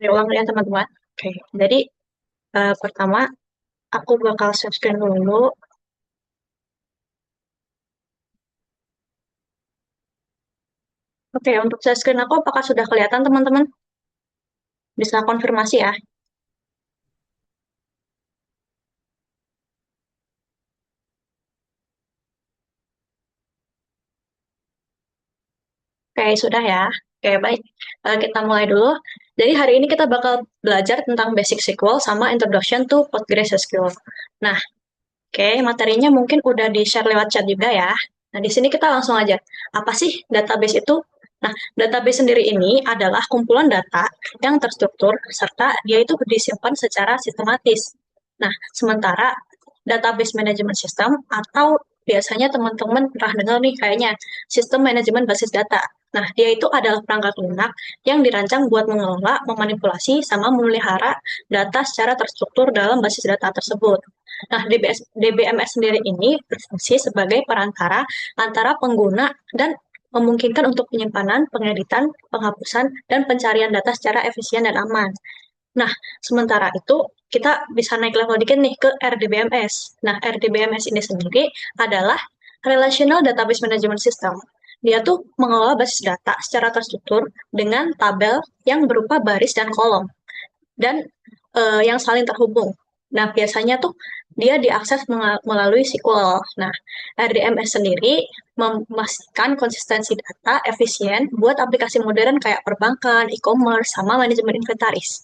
Ulang ya teman-teman. Oke, jadi pertama aku bakal share screen dulu. Oke, untuk share screen aku apakah sudah kelihatan teman-teman? Bisa konfirmasi ya. Oke, sudah ya. Oke, baik. Kita mulai dulu. Jadi hari ini kita bakal belajar tentang basic SQL sama introduction to PostgreSQL. Nah, oke, materinya mungkin udah di-share lewat chat juga ya. Nah, di sini kita langsung aja. Apa sih database itu? Nah, database sendiri ini adalah kumpulan data yang terstruktur serta dia itu disimpan secara sistematis. Nah, sementara database management system atau biasanya teman-teman pernah dengar nih kayaknya sistem manajemen basis data. Nah, dia itu adalah perangkat lunak yang dirancang buat mengelola, memanipulasi, sama memelihara data secara terstruktur dalam basis data tersebut. Nah, DBMS sendiri ini berfungsi sebagai perantara antara pengguna dan memungkinkan untuk penyimpanan, pengeditan, penghapusan, dan pencarian data secara efisien dan aman. Nah, sementara itu kita bisa naik level dikit nih ke RDBMS. Nah, RDBMS ini sendiri adalah Relational Database Management System. Dia tuh mengelola basis data secara terstruktur dengan tabel yang berupa baris dan kolom dan yang saling terhubung. Nah, biasanya tuh dia diakses melalui SQL. Nah, RDMS sendiri memastikan konsistensi data efisien buat aplikasi modern kayak perbankan, e-commerce, sama manajemen inventaris.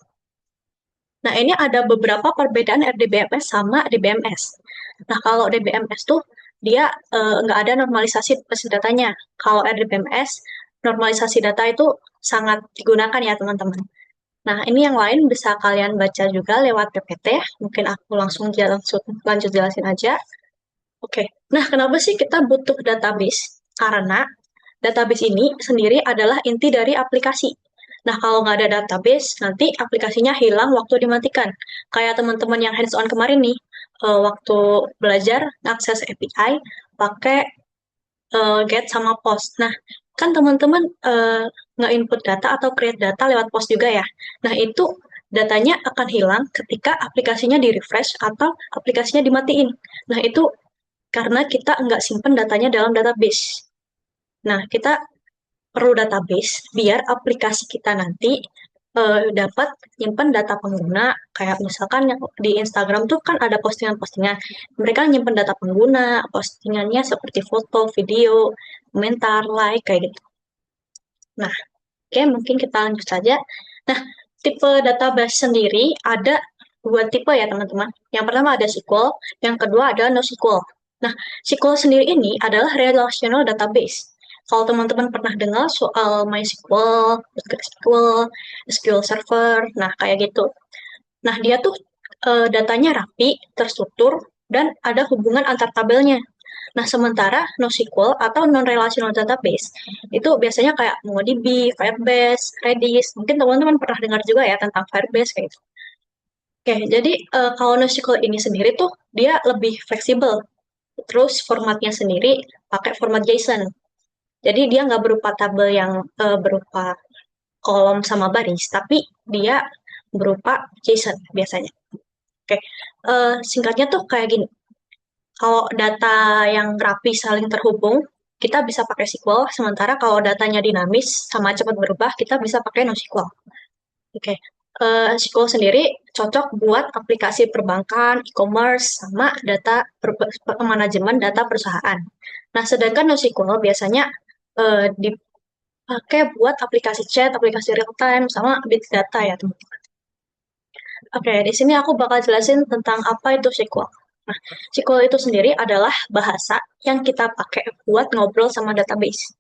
Nah, ini ada beberapa perbedaan RDBMS sama DBMS. Nah, kalau DBMS tuh dia nggak ada normalisasi basis datanya. Kalau RDBMS, normalisasi data itu sangat digunakan ya, teman-teman. Nah, ini yang lain bisa kalian baca juga lewat PPT. Mungkin aku langsung lanjut jelasin aja. Oke. Nah, kenapa sih kita butuh database? Karena database ini sendiri adalah inti dari aplikasi. Nah, kalau nggak ada database, nanti aplikasinya hilang waktu dimatikan. Kayak teman-teman yang hands-on kemarin nih, waktu belajar akses API pakai get sama post. Nah, kan teman-teman nge-input data atau create data lewat post juga ya. Nah, itu datanya akan hilang ketika aplikasinya di-refresh atau aplikasinya dimatiin. Nah, itu karena kita nggak simpen datanya dalam database. Nah, kita perlu database biar aplikasi kita nanti dapat nyimpen data pengguna. Kayak misalkan yang di Instagram tuh kan ada postingan-postingan. Mereka nyimpen data pengguna, postingannya seperti foto, video, komentar, like, kayak gitu. Nah, oke, mungkin kita lanjut saja. Nah, tipe database sendiri ada dua tipe ya, teman-teman. Yang pertama ada SQL, yang kedua ada NoSQL. Nah, SQL sendiri ini adalah relational database. Kalau teman-teman pernah dengar soal MySQL, PostgreSQL, SQL Server, nah kayak gitu. Nah, dia tuh datanya rapi, terstruktur, dan ada hubungan antar tabelnya. Nah, sementara NoSQL atau non-relational database itu biasanya kayak MongoDB, Firebase, Redis. Mungkin teman-teman pernah dengar juga ya tentang Firebase kayak gitu. Oke, jadi kalau NoSQL ini sendiri tuh dia lebih fleksibel. Terus formatnya sendiri pakai format JSON. Jadi dia nggak berupa tabel yang berupa kolom sama baris, tapi dia berupa JSON biasanya. Oke, singkatnya tuh kayak gini. Kalau data yang rapi saling terhubung, kita bisa pakai SQL, sementara kalau datanya dinamis sama cepat berubah, kita bisa pakai NoSQL. Oke, SQL sendiri cocok buat aplikasi perbankan, e-commerce, sama manajemen data perusahaan. Nah, sedangkan NoSQL biasanya dipakai buat aplikasi chat, aplikasi real time, sama big data ya, teman-teman. Oke, di sini aku bakal jelasin tentang apa itu SQL. Nah, SQL itu sendiri adalah bahasa yang kita pakai buat ngobrol sama database.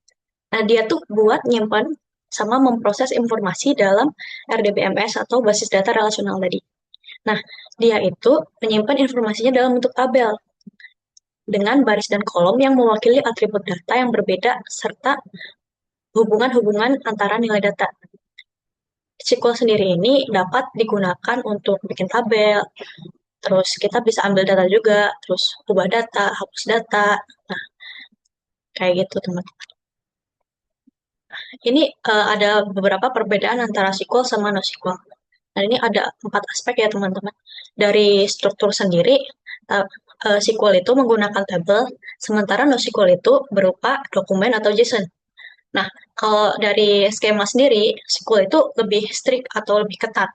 Nah, dia tuh buat nyimpan sama memproses informasi dalam RDBMS atau basis data relasional tadi. Nah, dia itu menyimpan informasinya dalam bentuk tabel dengan baris dan kolom yang mewakili atribut data yang berbeda serta hubungan-hubungan antara nilai data. SQL sendiri ini dapat digunakan untuk bikin tabel, terus kita bisa ambil data juga, terus ubah data, hapus data, nah kayak gitu teman-teman. Ini ada beberapa perbedaan antara SQL sama NoSQL. Nah, ini ada 4 aspek ya teman-teman. Dari struktur sendiri, SQL itu menggunakan tabel, sementara NoSQL itu berupa dokumen atau JSON. Nah, kalau dari skema sendiri, SQL itu lebih strict atau lebih ketat.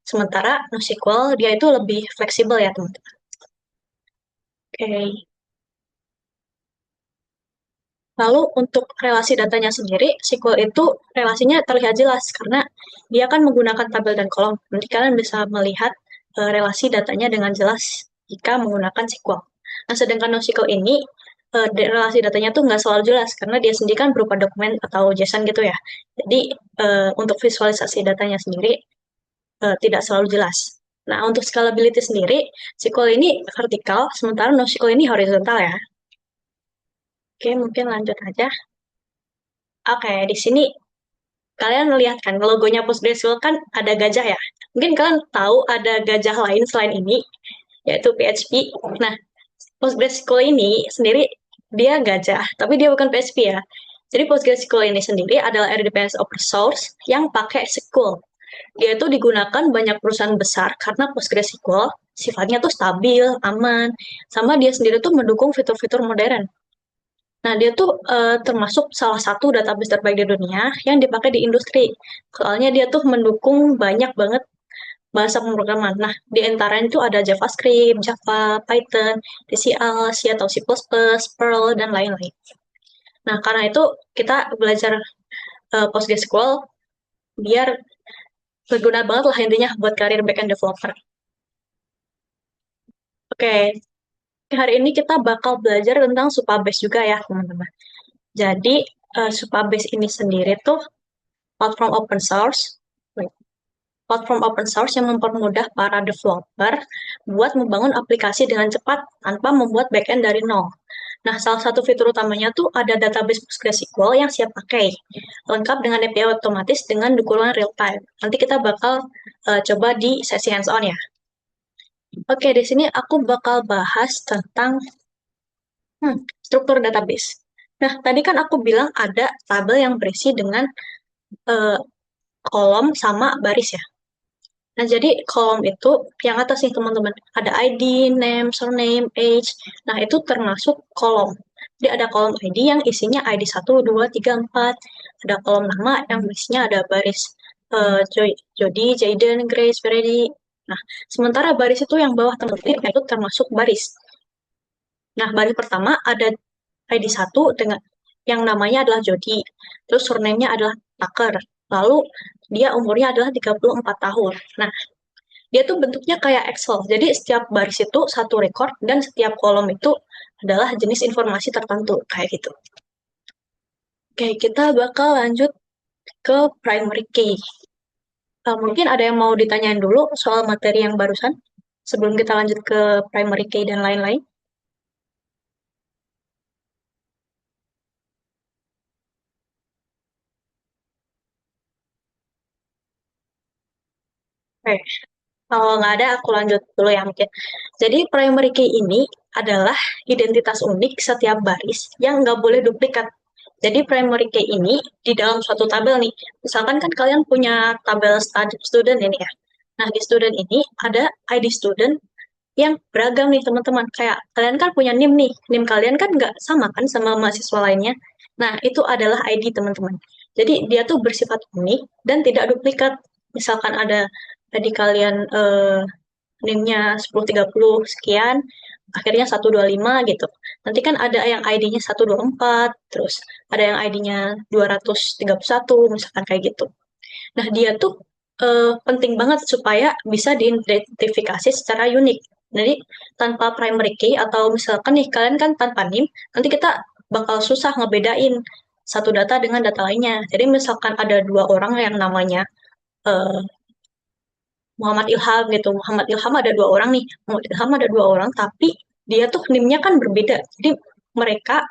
Sementara NoSQL dia itu lebih fleksibel ya teman-teman. Oke. Lalu untuk relasi datanya sendiri, SQL itu relasinya terlihat jelas karena dia kan menggunakan tabel dan kolom. Nanti kalian bisa melihat relasi datanya dengan jelas jika menggunakan SQL. Nah, sedangkan NoSQL ini relasi datanya tuh nggak selalu jelas karena dia sendiri kan berupa dokumen atau JSON gitu ya. Jadi untuk visualisasi datanya sendiri tidak selalu jelas. Nah, untuk scalability sendiri, SQL ini vertikal, sementara NoSQL ini horizontal ya. Oke, mungkin lanjut aja. Oke, di sini kalian melihat kan logonya PostgreSQL kan ada gajah ya. Mungkin kalian tahu ada gajah lain selain ini, yaitu PHP. Nah, PostgreSQL ini sendiri dia gajah, tapi dia bukan PHP ya. Jadi PostgreSQL ini sendiri adalah RDBMS open source yang pakai SQL. Dia itu digunakan banyak perusahaan besar karena PostgreSQL sifatnya tuh stabil, aman, sama dia sendiri tuh mendukung fitur-fitur modern. Nah, dia tuh termasuk salah satu database terbaik di dunia yang dipakai di industri. Soalnya dia tuh mendukung banyak banget bahasa pemrograman. Nah, di antaranya itu ada JavaScript, Java, Python, DCL, C atau C++, Perl, dan lain-lain. Nah, karena itu kita belajar PostgreSQL biar berguna banget lah intinya buat karir backend developer. Oke, hari ini kita bakal belajar tentang Supabase juga ya, teman-teman. Jadi, Supabase ini sendiri tuh platform open source, platform open source yang mempermudah para developer buat membangun aplikasi dengan cepat tanpa membuat backend dari nol. Nah, salah satu fitur utamanya tuh ada database PostgreSQL yang siap pakai, lengkap dengan API otomatis dengan dukungan real time. Nanti kita bakal coba di sesi hands-on ya. Oke, di sini aku bakal bahas tentang struktur database. Nah, tadi kan aku bilang ada tabel yang berisi dengan uh, kolom sama baris ya. Nah, jadi kolom itu yang atas nih teman-teman. Ada ID, name, surname, age. Nah, itu termasuk kolom. Jadi ada kolom ID yang isinya ID 1, 2, 3, 4. Ada kolom nama yang isinya ada baris Jody, Jaden, Grace, Freddy. Nah, sementara baris itu yang bawah teman-teman itu termasuk baris. Nah, baris pertama ada ID 1 dengan yang namanya adalah Jody. Terus surname-nya adalah Tucker. Lalu dia umurnya adalah 34 tahun. Nah, dia tuh bentuknya kayak Excel. Jadi setiap baris itu satu record dan setiap kolom itu adalah jenis informasi tertentu kayak gitu. Oke, kita bakal lanjut ke primary key. Mungkin ada yang mau ditanyain dulu soal materi yang barusan sebelum kita lanjut ke primary key dan lain-lain. Oke, kalau nggak ada aku lanjut dulu ya mungkin. Jadi primary key ini adalah identitas unik setiap baris yang nggak boleh duplikat. Jadi primary key ini di dalam suatu tabel nih. Misalkan kan kalian punya tabel student ini ya. Nah, di student ini ada ID student yang beragam nih teman-teman. Kayak kalian kan punya NIM nih. NIM kalian kan nggak sama kan sama mahasiswa lainnya. Nah, itu adalah ID teman-teman. Jadi dia tuh bersifat unik dan tidak duplikat. Misalkan ada tadi kalian NIM-nya 1030 sekian, akhirnya 125 gitu. Nanti kan ada yang ID-nya 124, terus ada yang ID-nya 231, misalkan kayak gitu. Nah, dia tuh penting banget supaya bisa diidentifikasi secara unik. Jadi, tanpa primary key atau misalkan nih, kalian kan tanpa NIM, nanti kita bakal susah ngebedain satu data dengan data lainnya. Jadi, misalkan ada dua orang yang namanya eh, Muhammad Ilham gitu. Muhammad Ilham ada dua orang nih. Muhammad Ilham ada dua orang, tapi dia tuh NIM-nya kan berbeda. Jadi mereka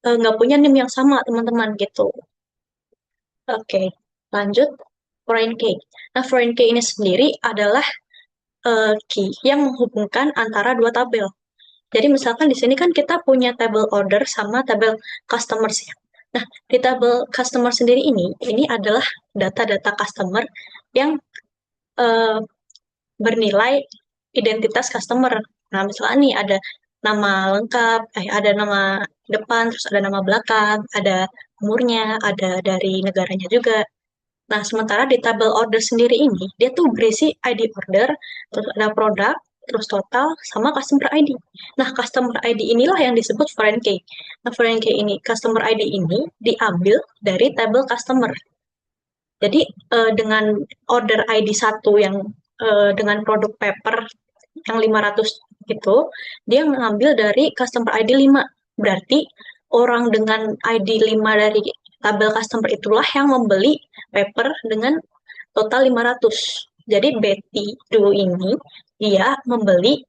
nggak punya NIM yang sama, teman-teman gitu. Oke, lanjut foreign key. Nah, foreign key ini sendiri adalah key yang menghubungkan antara dua tabel. Jadi misalkan di sini kan kita punya tabel order sama tabel customers ya. Nah, di tabel customer sendiri ini adalah data-data customer yang bernilai identitas customer. Nah, misalnya nih ada nama lengkap, ada nama depan, terus ada nama belakang, ada umurnya, ada dari negaranya juga. Nah, sementara di tabel order sendiri ini, dia tuh berisi ID order, terus ada produk, terus total, sama customer ID. Nah, customer ID inilah yang disebut foreign key. Nah, foreign key ini, customer ID ini diambil dari tabel customer. Jadi, dengan order ID 1 yang dengan produk paper yang 500 itu, dia mengambil dari customer ID 5. Berarti orang dengan ID 5 dari tabel customer itulah yang membeli paper dengan total 500. Jadi Betty dulu ini dia membeli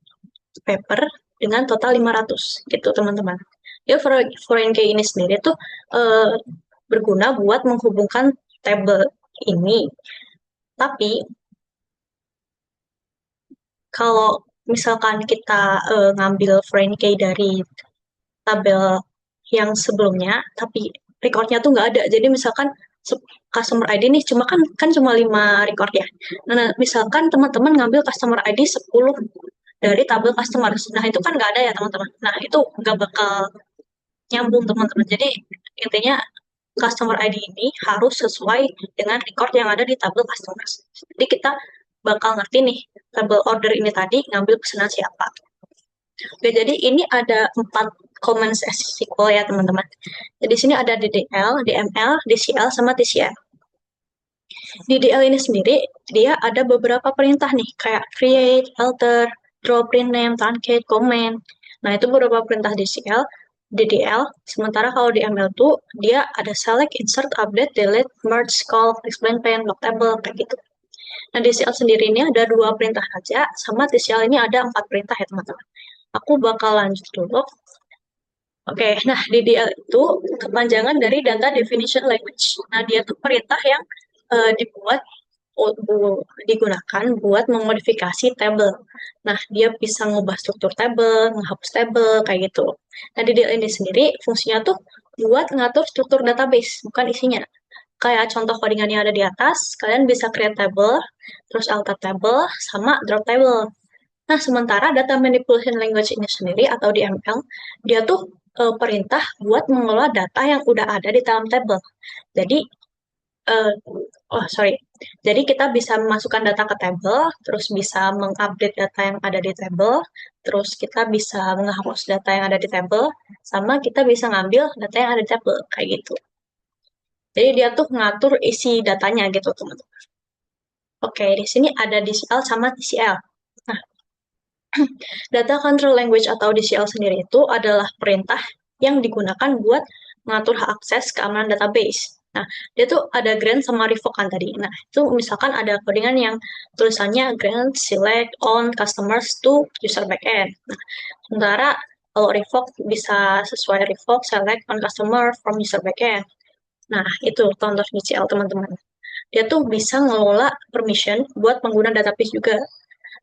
paper dengan total 500 gitu teman-teman. Ya foreign key ini sendiri tuh eh, berguna buat menghubungkan tabel ini. Tapi kalau misalkan kita ngambil foreign key dari tabel yang sebelumnya, tapi recordnya tuh nggak ada. Jadi misalkan customer ID nih cuma kan cuma 5 record ya. Nah, misalkan teman-teman ngambil customer ID 10 dari tabel customer. Nah, itu kan nggak ada ya teman-teman. Nah, itu nggak bakal nyambung teman-teman. Jadi intinya customer ID ini harus sesuai dengan record yang ada di tabel customer. Jadi kita bakal ngerti nih tabel order ini tadi ngambil pesanan siapa. Oke, jadi ini ada 4 command SQL ya teman-teman. Jadi sini ada DDL, DML, DCL, sama TCL. DDL ini sendiri dia ada beberapa perintah nih kayak create, alter, draw print name, truncate, comment. Nah itu beberapa perintah DCL, DDL. Sementara kalau DML tuh dia ada select, insert, update, delete, merge, call, explain pen, lock table kayak gitu. Nah DCL sendiri ini ada 2 perintah saja, sama TCL ini ada 4 perintah ya teman-teman. Aku bakal lanjut dulu. Oke, nah DDL itu kepanjangan dari Data Definition Language. Nah, dia tuh perintah yang dibuat digunakan buat memodifikasi tabel. Nah, dia bisa ngubah struktur tabel, menghapus tabel, kayak gitu. Nah, DDL ini sendiri fungsinya tuh buat ngatur struktur database, bukan isinya. Kayak contoh codingan yang ada di atas, kalian bisa create table, terus alter table, sama drop table. Nah, sementara data manipulation language ini sendiri atau DML, dia tuh perintah buat mengelola data yang udah ada di dalam table. Jadi, eh, oh sorry, jadi kita bisa memasukkan data ke table, terus bisa mengupdate data yang ada di table, terus kita bisa menghapus data yang ada di table, sama kita bisa ngambil data yang ada di table, kayak gitu. Jadi dia tuh ngatur isi datanya gitu, teman-teman. Oke, di sini ada DCL sama TCL. Nah, Data Control Language atau DCL sendiri itu adalah perintah yang digunakan buat mengatur hak akses keamanan database. Nah, dia tuh ada grant sama revoke kan tadi. Nah, itu misalkan ada codingan yang tulisannya grant select on customers to user backend. Nah, sementara kalau revoke bisa sesuai revoke select on customer from user backend. Nah, itu contoh DCL teman-teman. Dia tuh bisa ngelola permission buat pengguna database juga.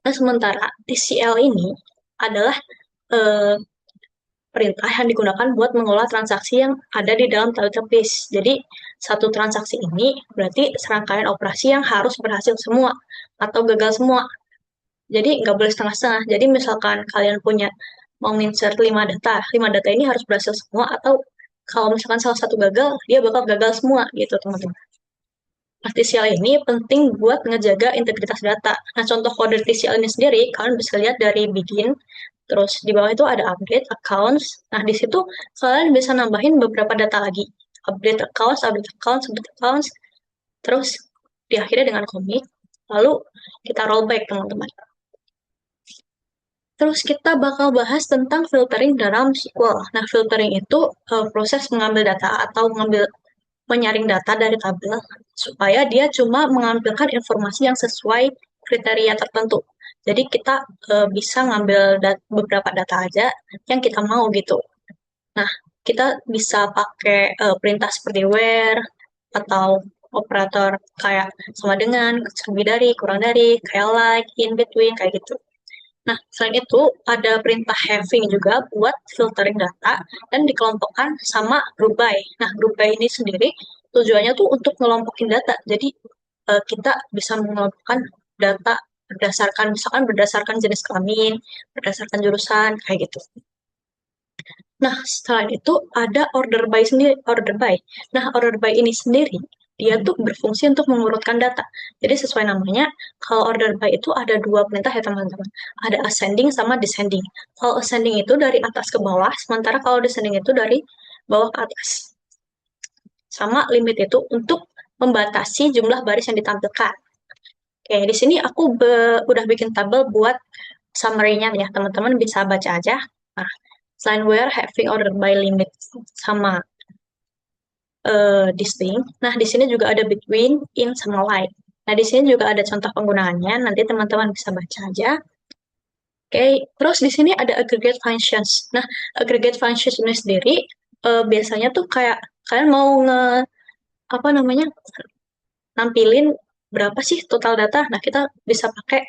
Nah, sementara TCL ini adalah eh, perintah yang digunakan buat mengelola transaksi yang ada di dalam database. Jadi, satu transaksi ini berarti serangkaian operasi yang harus berhasil semua atau gagal semua. Jadi, nggak boleh setengah-setengah. Jadi, misalkan kalian punya mau insert 5 data, 5 data ini harus berhasil semua atau kalau misalkan salah satu gagal, dia bakal gagal semua gitu, teman-teman. TCL ini penting buat ngejaga integritas data. Nah, contoh kode TCL ini sendiri, kalian bisa lihat dari begin, terus di bawah itu ada update accounts. Nah, di situ kalian bisa nambahin beberapa data lagi. Update accounts, update accounts, update accounts. Terus diakhiri dengan commit. Lalu kita rollback, teman-teman. Terus kita bakal bahas tentang filtering dalam SQL. Nah, filtering itu proses mengambil data atau menyaring data dari tabel supaya dia cuma mengambilkan informasi yang sesuai kriteria tertentu. Jadi kita bisa ngambil beberapa data aja yang kita mau gitu. Nah, kita bisa pakai perintah seperti where atau operator kayak sama dengan, lebih dari, kurang dari, kayak like, in between, kayak gitu. Nah, selain itu ada perintah having juga buat filtering data dan dikelompokkan sama group by. Nah, group by ini sendiri tujuannya tuh untuk ngelompokin data. Jadi kita bisa mengelompokkan data berdasarkan misalkan berdasarkan jenis kelamin, berdasarkan jurusan kayak gitu. Nah, setelah itu ada order by sendiri, order by. Nah, order by ini sendiri dia tuh berfungsi untuk mengurutkan data. Jadi sesuai namanya, kalau order by itu ada dua perintah ya teman-teman. Ada ascending sama descending. Kalau ascending itu dari atas ke bawah, sementara kalau descending itu dari bawah ke atas. Sama limit itu untuk membatasi jumlah baris yang ditampilkan. Oke, di sini aku udah bikin tabel buat summary-nya ya, teman-teman bisa baca aja. Nah, selain where having order by limit sama distinct, nah di sini juga ada between, in, sama like. Nah, di sini juga ada contoh penggunaannya, nanti teman-teman bisa baca aja. Oke, terus di sini ada aggregate functions. Nah, aggregate functions ini sendiri biasanya tuh kayak kalian mau apa namanya nampilin berapa sih total data. Nah, kita bisa pakai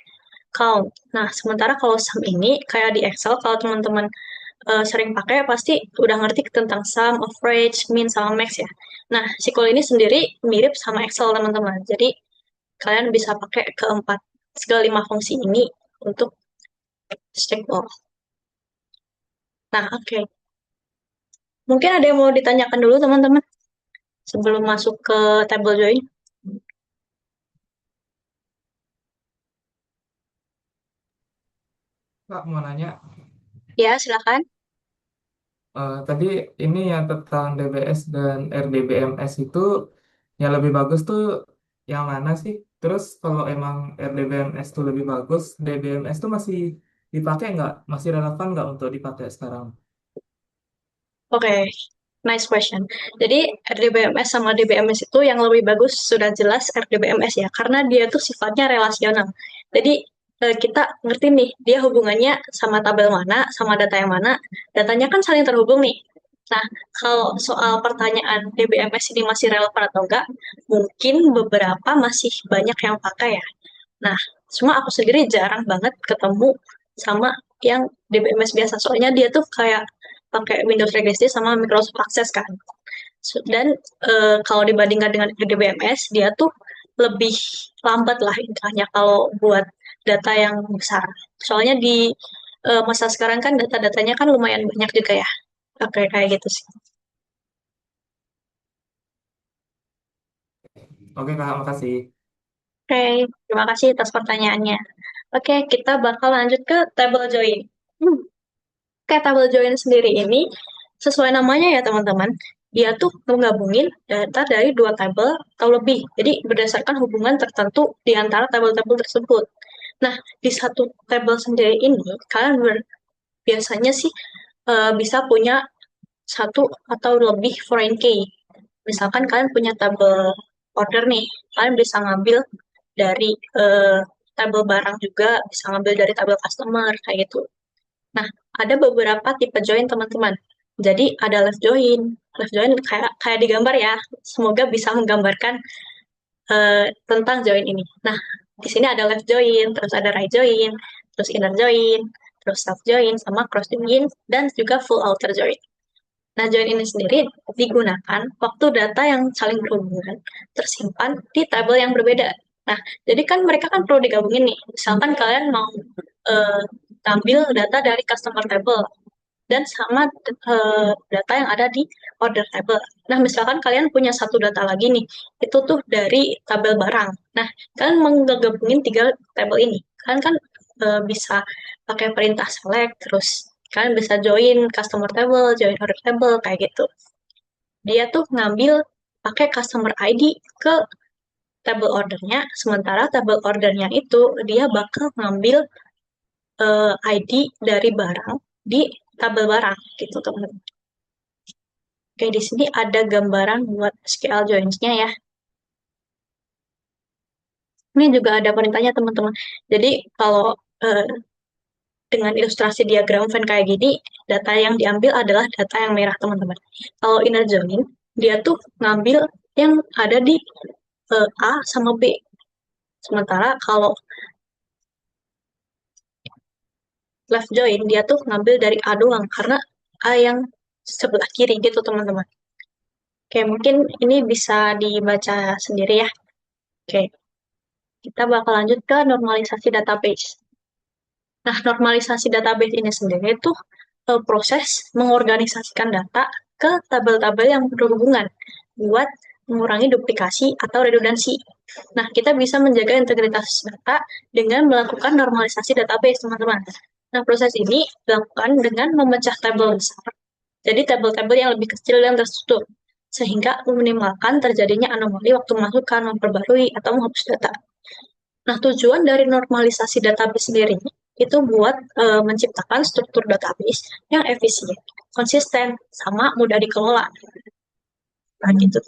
count. Nah, sementara kalau sum ini kayak di Excel, kalau teman-teman sering pakai pasti udah ngerti tentang sum, average, mean, sama max ya. Nah, SQL ini sendiri mirip sama Excel teman-teman. Jadi kalian bisa pakai keempat segala lima fungsi ini untuk SQL. Nah, oke. Mungkin ada yang mau ditanyakan dulu teman-teman sebelum masuk ke table join. Kak, mau nanya, Ya, silakan. tadi ini yang tentang DBS dan RDBMS itu yang lebih bagus tuh yang mana sih? Terus kalau emang RDBMS tuh lebih bagus, DBMS tuh masih dipakai nggak? Masih relevan nggak untuk dipakai sekarang? Oke, nice question. Jadi RDBMS sama DBMS itu yang lebih bagus sudah jelas RDBMS ya, karena dia tuh sifatnya relasional. Jadi kita ngerti nih, dia hubungannya sama tabel mana, sama data yang mana, datanya kan saling terhubung nih. Nah, kalau soal pertanyaan DBMS ini masih relevan atau enggak, mungkin beberapa masih banyak yang pakai ya. Nah, cuma aku sendiri jarang banget ketemu sama yang DBMS biasa. Soalnya dia tuh kayak pakai Windows Legacy sama Microsoft Access kan. Dan kalau dibandingkan dengan DBMS, dia tuh lebih lambat lah intinya kalau buat data yang besar. Soalnya di masa sekarang kan data-datanya kan lumayan banyak juga ya. Oke, kayak gitu sih. Oke, Kak, makasih. Oke, terima kasih atas pertanyaannya. Oke, kita bakal lanjut ke table join. Kayak tabel join sendiri ini, sesuai namanya ya teman-teman, dia tuh menggabungin data dari dua tabel atau lebih. Jadi berdasarkan hubungan tertentu di antara tabel-tabel tersebut. Nah, di satu tabel sendiri ini, kalian biasanya sih bisa punya satu atau lebih foreign key. Misalkan kalian punya tabel order nih, kalian bisa ngambil dari tabel barang juga, bisa ngambil dari tabel customer, kayak gitu. Nah, ada beberapa tipe join teman-teman. Jadi ada left join. Left join kayak kayak digambar ya. Semoga bisa menggambarkan tentang join ini. Nah, di sini ada left join, terus ada right join, terus inner join, terus self join, sama cross join, dan juga full outer join. Nah, join ini sendiri digunakan waktu data yang saling berhubungan tersimpan di tabel yang berbeda. Nah, jadi kan mereka kan perlu digabungin nih. Misalkan kalian mau uh, tampil data dari customer table dan sama data yang ada di order table. Nah, misalkan kalian punya satu data lagi nih, itu tuh dari tabel barang. Nah, kalian menggabungin tiga tabel ini. Kalian kan bisa pakai perintah select, terus kalian bisa join customer table, join order table, kayak gitu. Dia tuh ngambil pakai customer ID ke table ordernya, sementara table ordernya itu dia bakal ngambil ID dari barang di tabel barang gitu teman-teman. Oke, di sini ada gambaran buat SQL joins-nya ya. Ini juga ada perintahnya teman-teman. Jadi kalau eh, dengan ilustrasi diagram Venn kayak gini, data yang diambil adalah data yang merah teman-teman. Kalau inner join, dia tuh ngambil yang ada di A sama B. Sementara kalau left join, dia tuh ngambil dari A doang, karena A yang sebelah kiri gitu teman-teman. Oke, mungkin ini bisa dibaca sendiri ya. Oke, kita bakal lanjut ke normalisasi database. Nah, normalisasi database ini sendiri itu proses mengorganisasikan data ke tabel-tabel yang berhubungan buat mengurangi duplikasi atau redundansi. Nah, kita bisa menjaga integritas data dengan melakukan normalisasi database, teman-teman. Nah, proses ini dilakukan dengan memecah tabel besar. Jadi, tabel-tabel yang lebih kecil dan terstruktur, sehingga meminimalkan terjadinya anomali waktu memasukkan, memperbarui, atau menghapus data. Nah, tujuan dari normalisasi database sendiri itu buat menciptakan struktur database yang efisien, konsisten, sama mudah dikelola. Nah, gitu.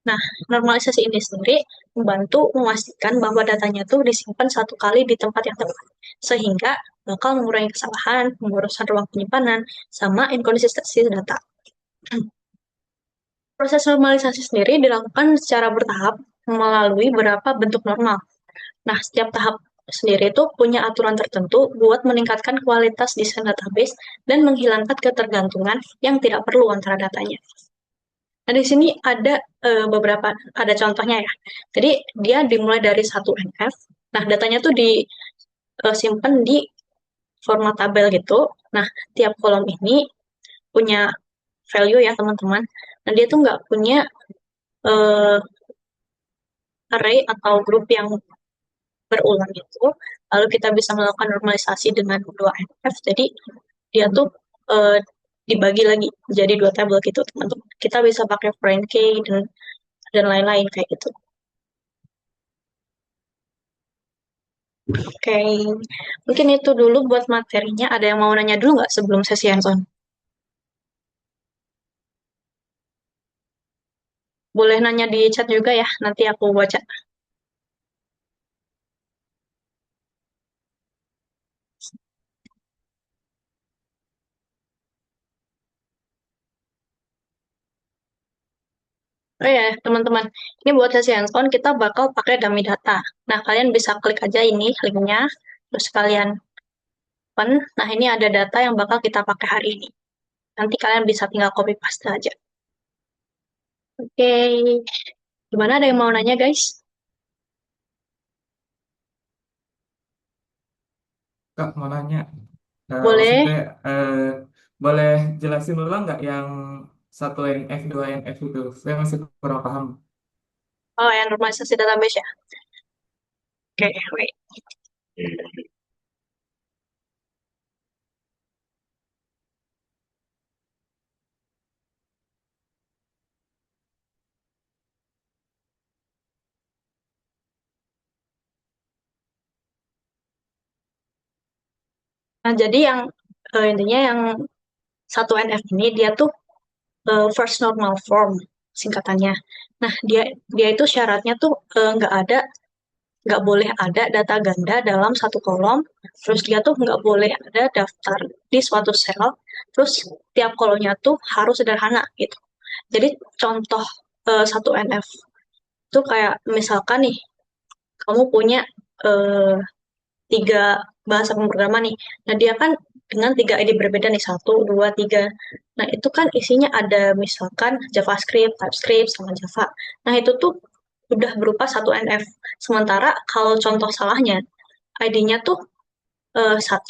Nah, normalisasi ini sendiri membantu memastikan bahwa datanya tuh disimpan satu kali di tempat yang tepat, sehingga bakal mengurangi kesalahan, pemborosan ruang penyimpanan, sama inkonsistensi data. Proses normalisasi sendiri dilakukan secara bertahap melalui beberapa bentuk normal. Nah, setiap tahap sendiri itu punya aturan tertentu buat meningkatkan kualitas desain database dan menghilangkan ketergantungan yang tidak perlu antara datanya. Nah, di sini ada beberapa, ada contohnya ya. Jadi, dia dimulai dari satu NF. Nah, datanya tuh disimpan di format tabel gitu. Nah, tiap kolom ini punya value ya, teman-teman. Nah, dia tuh nggak punya uh, array atau grup yang berulang gitu. Lalu kita bisa melakukan normalisasi dengan dua NF. Jadi dia tuh uh, dibagi lagi jadi dua tabel gitu teman-teman. Kita bisa pakai foreign key dan lain-lain kayak gitu. Oke, mungkin itu dulu buat materinya. Ada yang mau nanya dulu nggak sebelum sesi hands-on? Boleh nanya di chat juga ya, nanti aku baca. Oh ya, teman-teman, ini buat sesi hands-on kita bakal pakai dummy data. Nah, kalian bisa klik aja ini linknya, terus kalian open. Nah, ini ada data yang bakal kita pakai hari ini. Nanti kalian bisa tinggal copy paste aja. Oke, gimana ada yang mau nanya guys? Kak mau nanya, Boleh. maksudnya eh, boleh jelasin ulang nggak yang satu NF, dua NF itu? Saya masih kurang paham. Oh, yang normalisasi database ya. Oke, wait. Nah, jadi yang intinya yang satu NF ini dia tuh first normal form singkatannya. Nah, dia dia itu syaratnya tuh nggak boleh ada data ganda dalam satu kolom. Terus dia tuh nggak boleh ada daftar di suatu sel. Terus tiap kolomnya tuh harus sederhana gitu. Jadi contoh satu NF itu kayak misalkan nih kamu punya eh, tiga bahasa pemrograman nih. Nah, dia kan dengan tiga ID berbeda nih, satu, dua, tiga. Nah, itu kan isinya ada misalkan JavaScript, TypeScript, sama Java. Nah, itu tuh udah berupa satu NF. Sementara kalau contoh salahnya, ID-nya tuh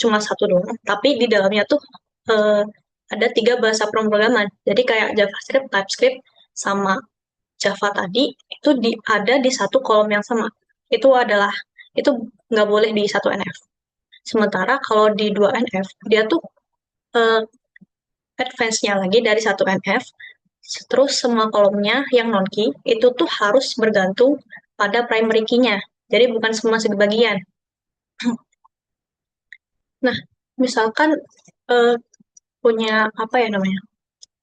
cuma satu doang, tapi di dalamnya tuh eh, ada tiga bahasa pemrograman. Jadi kayak JavaScript, TypeScript, sama Java tadi itu ada di satu kolom yang sama. Itu adalah itu nggak boleh di satu NF. Sementara kalau di dua NF, dia tuh eh, advance-nya lagi dari satu NF, terus semua kolomnya yang non-key itu tuh harus bergantung pada primary key-nya. Jadi bukan semua segi bagian. Nah, misalkan eh, punya apa ya namanya?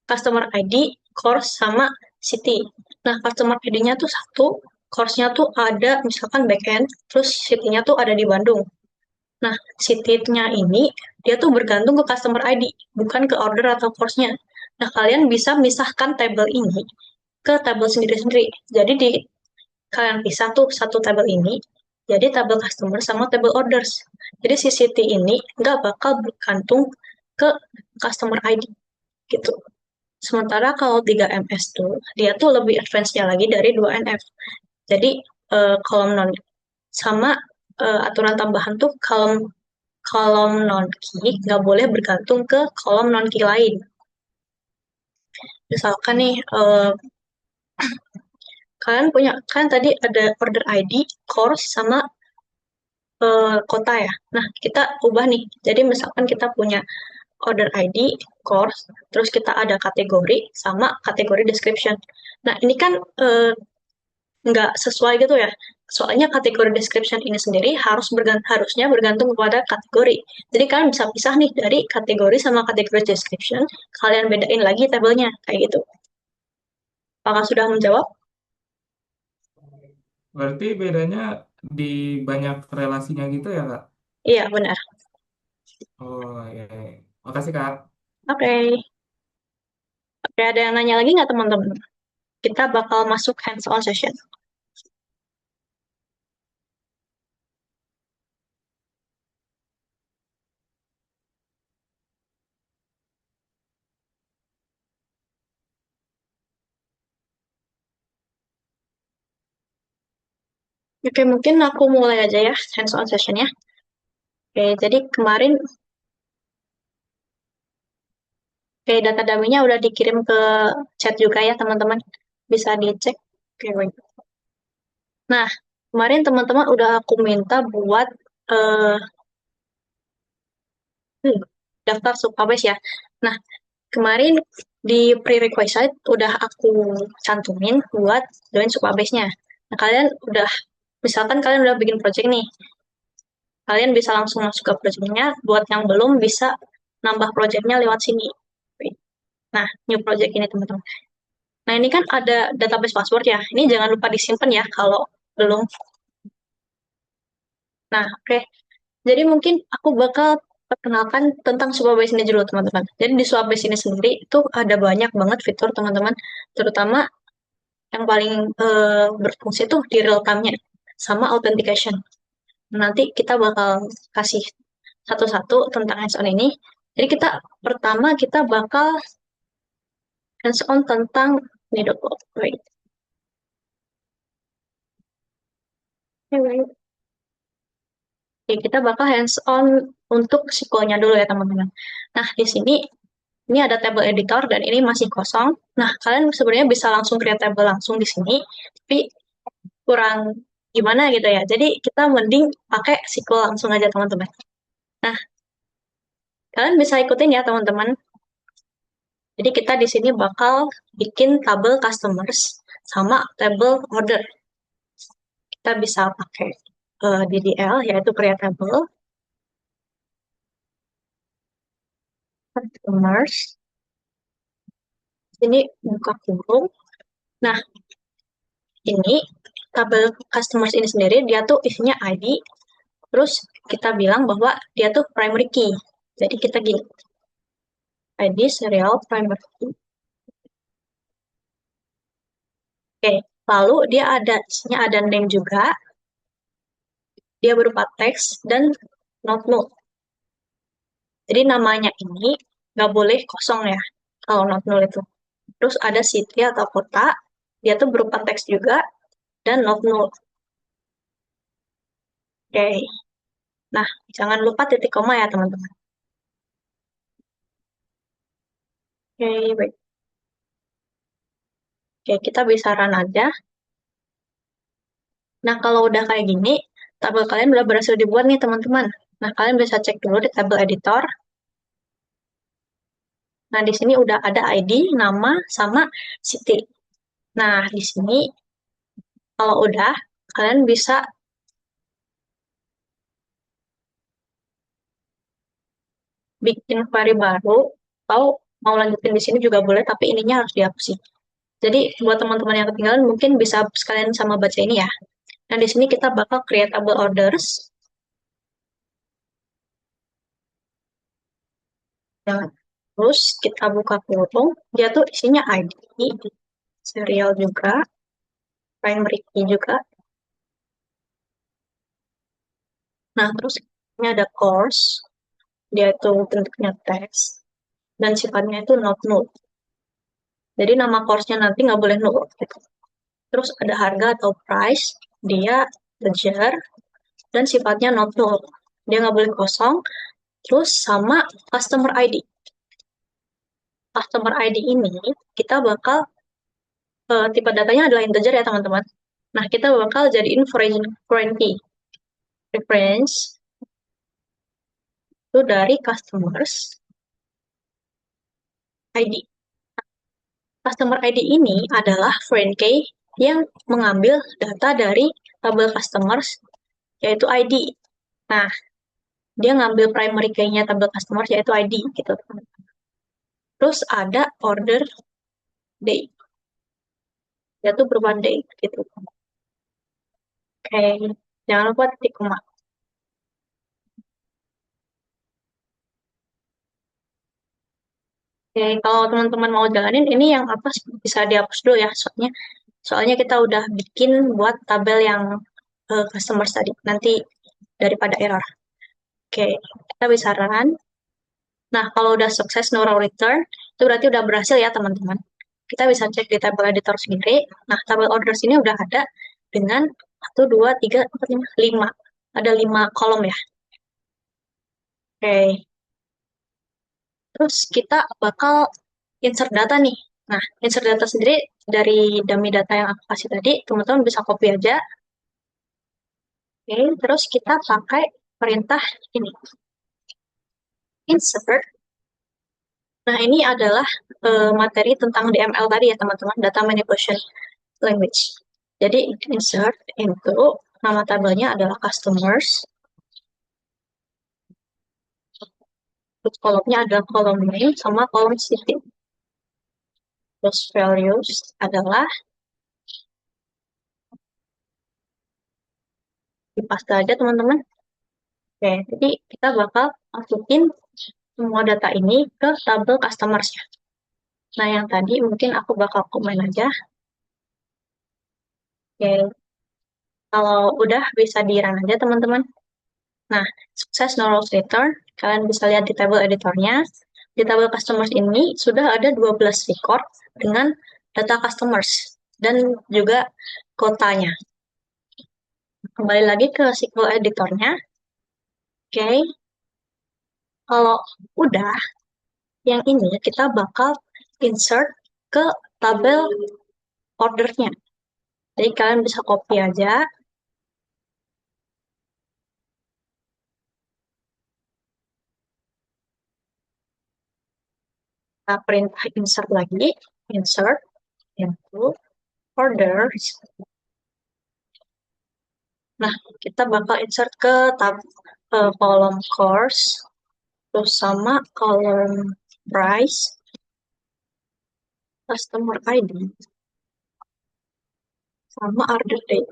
Customer ID, course, sama city. Nah, customer ID-nya tuh satu, course-nya tuh ada misalkan backend, terus city-nya tuh ada di Bandung. Nah, si titnya ini, dia tuh bergantung ke customer ID, bukan ke order atau course-nya. Nah, kalian bisa misahkan tabel ini ke tabel sendiri-sendiri. Jadi, kalian pisah tuh satu tabel ini, jadi tabel customer sama tabel orders. Jadi, si city ini nggak bakal bergantung ke customer ID, gitu. Sementara kalau 3MS tuh, dia tuh lebih advance-nya lagi dari 2NF. Jadi, kolom non sama aturan tambahan tuh kolom kolom non key nggak boleh bergantung ke kolom non key lain. Misalkan nih kalian punya kan tadi ada order ID, course sama kota ya. Nah, kita ubah nih. Jadi misalkan kita punya order ID, course, terus kita ada kategori sama kategori description. Nah, ini kan nggak sesuai gitu ya. Soalnya kategori description ini sendiri harusnya bergantung kepada kategori. Jadi kalian bisa pisah nih dari kategori sama kategori description, kalian bedain lagi tabelnya kayak gitu. Apakah sudah menjawab? Berarti bedanya di banyak relasinya gitu ya, Kak? Iya, benar. Oh, iya, iya. Makasih, Kak. Oke. Oke, ada yang nanya lagi nggak teman-teman? Kita bakal masuk hands-on session. Oke, mungkin aku mulai aja ya hands-on sessionnya. Oke, jadi kemarin data dummy-nya udah dikirim ke chat juga ya teman-teman. Bisa dicek. Oke, wait. Nah, kemarin teman-teman udah aku minta buat eh, hmm, daftar Supabes ya. Nah, kemarin di prerequisite udah aku cantumin buat join Supabes-nya. Nah, kalian udah, misalkan kalian udah bikin project nih, kalian bisa langsung masuk ke project-nya. Buat yang belum bisa nambah project-nya lewat sini. Nah, new project ini teman-teman. Nah, ini kan ada database password ya. Ini jangan lupa disimpan ya kalau belum. Nah, oke. Jadi mungkin aku bakal perkenalkan tentang Supabase ini dulu, teman-teman. Jadi di Supabase ini sendiri itu ada banyak banget fitur, teman-teman. Terutama yang paling berfungsi tuh di real time-nya sama authentication. Nanti kita bakal kasih satu-satu tentang hands-on ini. Jadi pertama kita bakal hands-on tentang ini dulu. Wait. Wait. Oke, kita bakal hands-on untuk SQL-nya dulu ya, teman-teman. Nah, di sini ini ada table editor dan ini masih kosong. Nah, kalian sebenarnya bisa langsung create table langsung di sini, tapi kurang gimana gitu ya. Jadi kita mending pakai SQL langsung aja, teman-teman. Nah, kalian bisa ikutin ya, teman-teman. Jadi kita di sini bakal bikin tabel customers sama tabel order. Kita bisa pakai DDL, yaitu create table, customers. Ini buka kurung. Nah, ini tabel customers ini sendiri dia tuh isinya ID, terus kita bilang bahwa dia tuh primary key. Jadi kita gini, ID serial primary key. Oke, lalu dia ada isinya ada name juga, dia berupa teks dan not null. Jadi namanya ini nggak boleh kosong ya kalau not null itu. Terus ada city atau kota, dia tuh berupa teks juga dan not null. Oke, nah jangan lupa titik koma ya teman-teman. Oke, baik. Oke, kita bisa run aja. Nah, kalau udah kayak gini, tabel kalian udah berhasil dibuat nih, teman-teman. Nah, kalian bisa cek dulu di tabel editor. Nah, di sini udah ada ID, nama, sama city. Nah, di sini kalau udah, kalian bisa bikin query baru, atau mau lanjutin di sini juga boleh, tapi ininya harus dihapus sih. Jadi, buat teman-teman yang ketinggalan, mungkin bisa sekalian sama baca ini ya. Nah, di sini kita bakal create table orders. Ya. Terus kita buka kurung, dia tuh isinya ID, serial juga, primary key juga. Nah, terus ini ada course, dia itu bentuknya teks, dan sifatnya itu not null. Jadi nama course-nya nanti nggak boleh null. Gitu. Terus ada harga atau price, dia ledger, dan sifatnya not null. Dia nggak boleh kosong. Terus sama customer ID. Customer ID ini kita bakal tipe datanya adalah integer ya teman-teman. Nah, kita bakal jadiin foreign key. Reference itu dari customers ID. Customer ID ini adalah foreign key yang mengambil data dari tabel customers, yaitu ID. Nah, dia ngambil primary key-nya tabel customers, yaitu ID, gitu. Terus ada order date, yaitu perubahan date, gitu. Oke, jangan lupa titik koma. Oke, kalau teman-teman mau jalanin, ini yang apa bisa dihapus dulu ya, soalnya kita udah bikin buat tabel yang customers tadi, nanti daripada error. Oke, kita bisa run. Nah, kalau udah sukses no row return, itu berarti udah berhasil ya teman-teman. Kita bisa cek di tabel editor sendiri. Nah, tabel orders ini udah ada dengan 1, 2, 3, 4, 5. Ada 5 kolom ya. Oke, terus kita bakal insert data nih. Nah, insert data sendiri dari dummy data yang aku kasih tadi, teman-teman bisa copy aja. Oke, terus kita pakai perintah ini, insert. Nah, ini adalah materi tentang DML tadi ya teman-teman, Data Manipulation Language. Jadi, insert into, nama tabelnya adalah customers, terus kolomnya adalah kolom name sama kolom city. Terus values adalah, dipaste aja teman-teman. Oke, jadi kita bakal masukin semua data ini ke tabel customers ya. Nah, yang tadi mungkin aku bakal komen aja. Oke, kalau udah bisa di-run aja teman-teman. Nah, sukses no rows return. Kalian bisa lihat di table editornya. Di tabel customers ini sudah ada 12 record dengan data customers dan juga kotanya. Kembali lagi ke SQL editornya. Oke, kalau udah, yang ini kita bakal insert ke tabel ordernya. Jadi kalian bisa copy aja. Kita perintah insert lagi. Insert into orders. Nah, kita bakal insert ke kolom course, terus sama kolom price, customer ID, sama order date.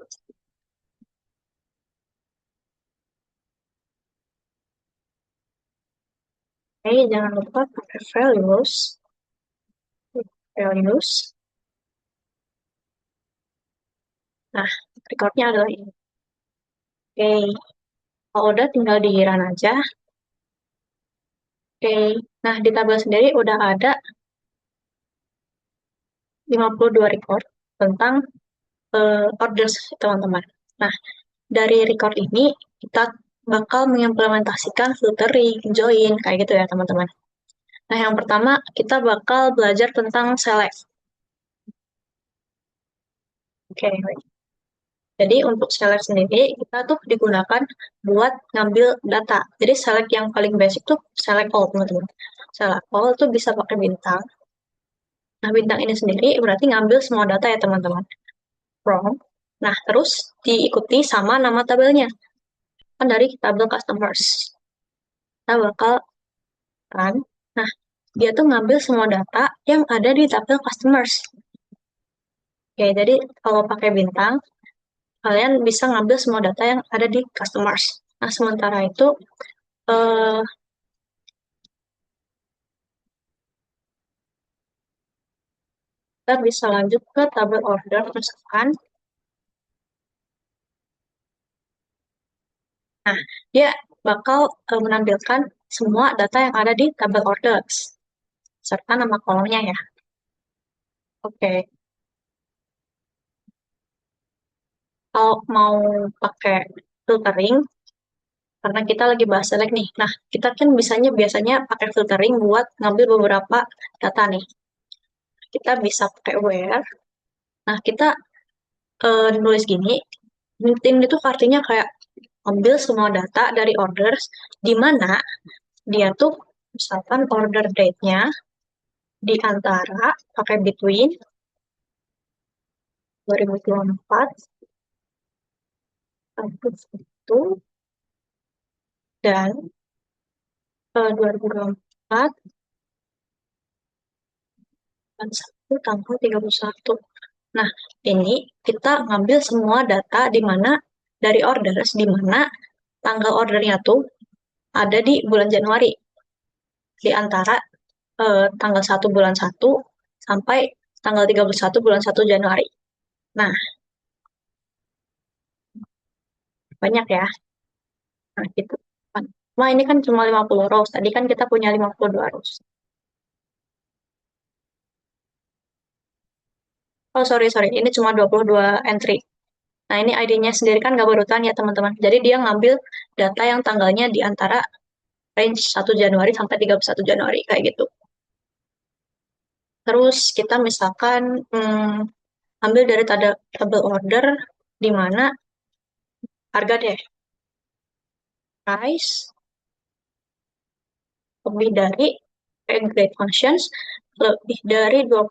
Oke, jangan lupa pakai values. Nah, recordnya adalah ini. Oke, kalau udah tinggal di-run aja. Oke, nah di tabel sendiri udah ada 52 record tentang orders teman-teman. Nah, dari record ini kita bakal mengimplementasikan filtering, join, kayak gitu ya teman-teman. Nah, yang pertama kita bakal belajar tentang select. Oke, jadi untuk select sendiri kita tuh digunakan buat ngambil data. Jadi select yang paling basic tuh select all teman-teman. Select all tuh bisa pakai bintang. Nah, bintang ini sendiri berarti ngambil semua data ya teman-teman. From. Nah, terus diikuti sama nama tabelnya. Kan dari tabel customers. Kita bakal run. Nah, dia tuh ngambil semua data yang ada di tabel customers. Oke, jadi kalau pakai bintang, kalian bisa ngambil semua data yang ada di customers. Nah, sementara itu, eh, kita bisa lanjut ke tabel order, misalkan. Nah, dia bakal menampilkan semua data yang ada di tabel orders, serta nama kolomnya ya. Oke, kalau mau pakai filtering, karena kita lagi bahas select nih. Nah, kita kan biasanya pakai filtering buat ngambil beberapa data nih. Kita bisa pakai where. Nah, kita nulis gini, tim itu artinya kayak ambil semua data dari orders, di mana dia tuh misalkan order date-nya di antara pakai between 2024 Agustus itu dan 2024 dan satu tanggal 31. Nah, ini kita ngambil semua data di mana dari orders di mana tanggal ordernya tuh ada di bulan Januari di antara tanggal 1 bulan 1 sampai tanggal 31 bulan 1 Januari. Nah, banyak ya. Nah, gitu. Nah, ini kan cuma 50 rows. Tadi kan kita punya 52 rows. Oh, sorry, sorry. Ini cuma 22 entry. Nah, ini ID-nya sendiri kan nggak berurutan ya, teman-teman. Jadi dia ngambil data yang tanggalnya di antara range 1 Januari sampai 31 Januari, kayak gitu. Terus kita misalkan ambil dari table order di mana harga deh, price, lebih dari grade functions, lebih dari 250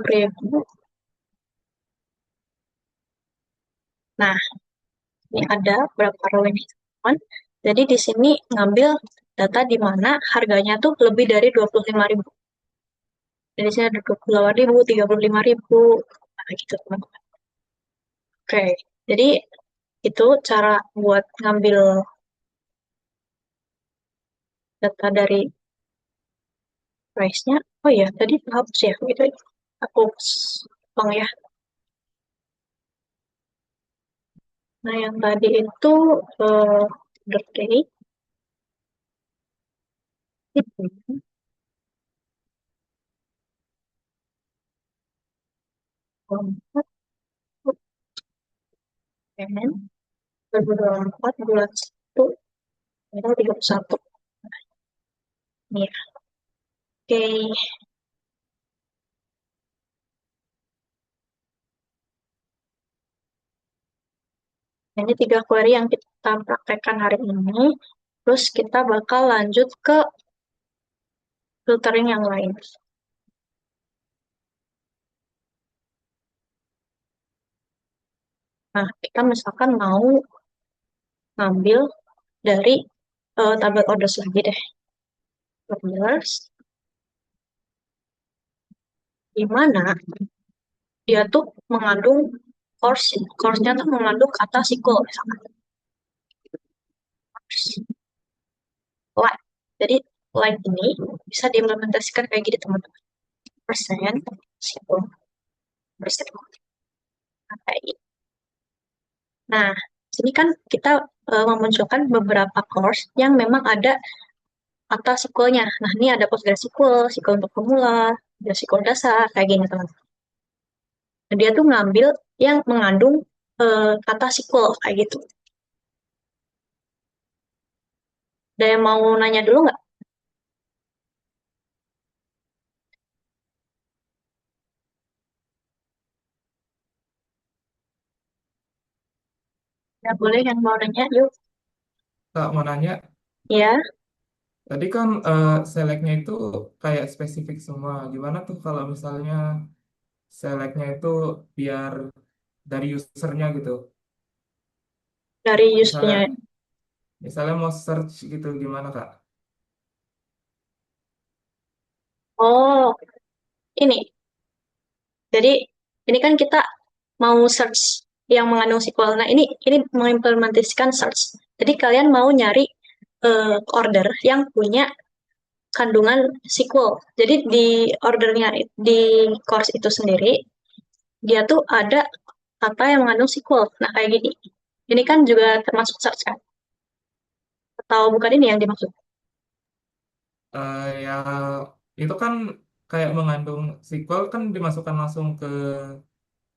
ribu. Nah, ini ada berapa row ini, teman. Jadi di sini ngambil data di mana harganya tuh lebih dari 25 ribu. Jadi sini ada 28 ribu, 35 ribu. Nah, gitu, teman. Oke, jadi itu cara buat ngambil data dari price-nya. Oh iya, tadi hapus ya, gitu. Aku bang ya. Nah, yang tadi itu order date itu 2024 bulan 1 tanggal 31. Nih, oke. Ini 3 query yang kita praktekkan hari ini. Terus kita bakal lanjut ke filtering yang lain. Nah, kita misalkan mau ngambil dari tabel orders lagi deh. Orders, di mana dia tuh mengandung course. Course-nya tuh mengandung kata SQL misalkan. Like. Jadi like ini bisa diimplementasikan kayak gini, teman-teman. Persen, SQL, persen. Nah, kayak gini. Nah, sini kan kita memunculkan beberapa course yang memang ada kata SQL-nya. Nah, ini ada PostgreSQL, SQL untuk pemula, ada SQL dasar, kayak gini, teman-teman. Nah, dia tuh ngambil yang mengandung kata SQL, kayak gitu. Ada yang mau nanya dulu nggak? Ya, boleh yang mau nanya, yuk. Kak mau nanya, Ya, tadi kan selectnya itu kayak spesifik semua. Gimana tuh kalau misalnya selectnya itu biar dari usernya gitu? dari Misalnya, usernya. misalnya mau search gitu, gimana Kak? Oh, ini. Jadi, ini kan kita mau search yang mengandung SQL. Nah, ini mengimplementasikan search. Jadi, kalian mau nyari order yang punya kandungan SQL. Jadi, di ordernya, di course itu sendiri, dia tuh ada kata yang mengandung SQL. Nah, kayak gini. Ini kan juga termasuk search kan? Atau bukan ini yang dimaksud? Ya itu kan kayak mengandung SQL kan dimasukkan langsung ke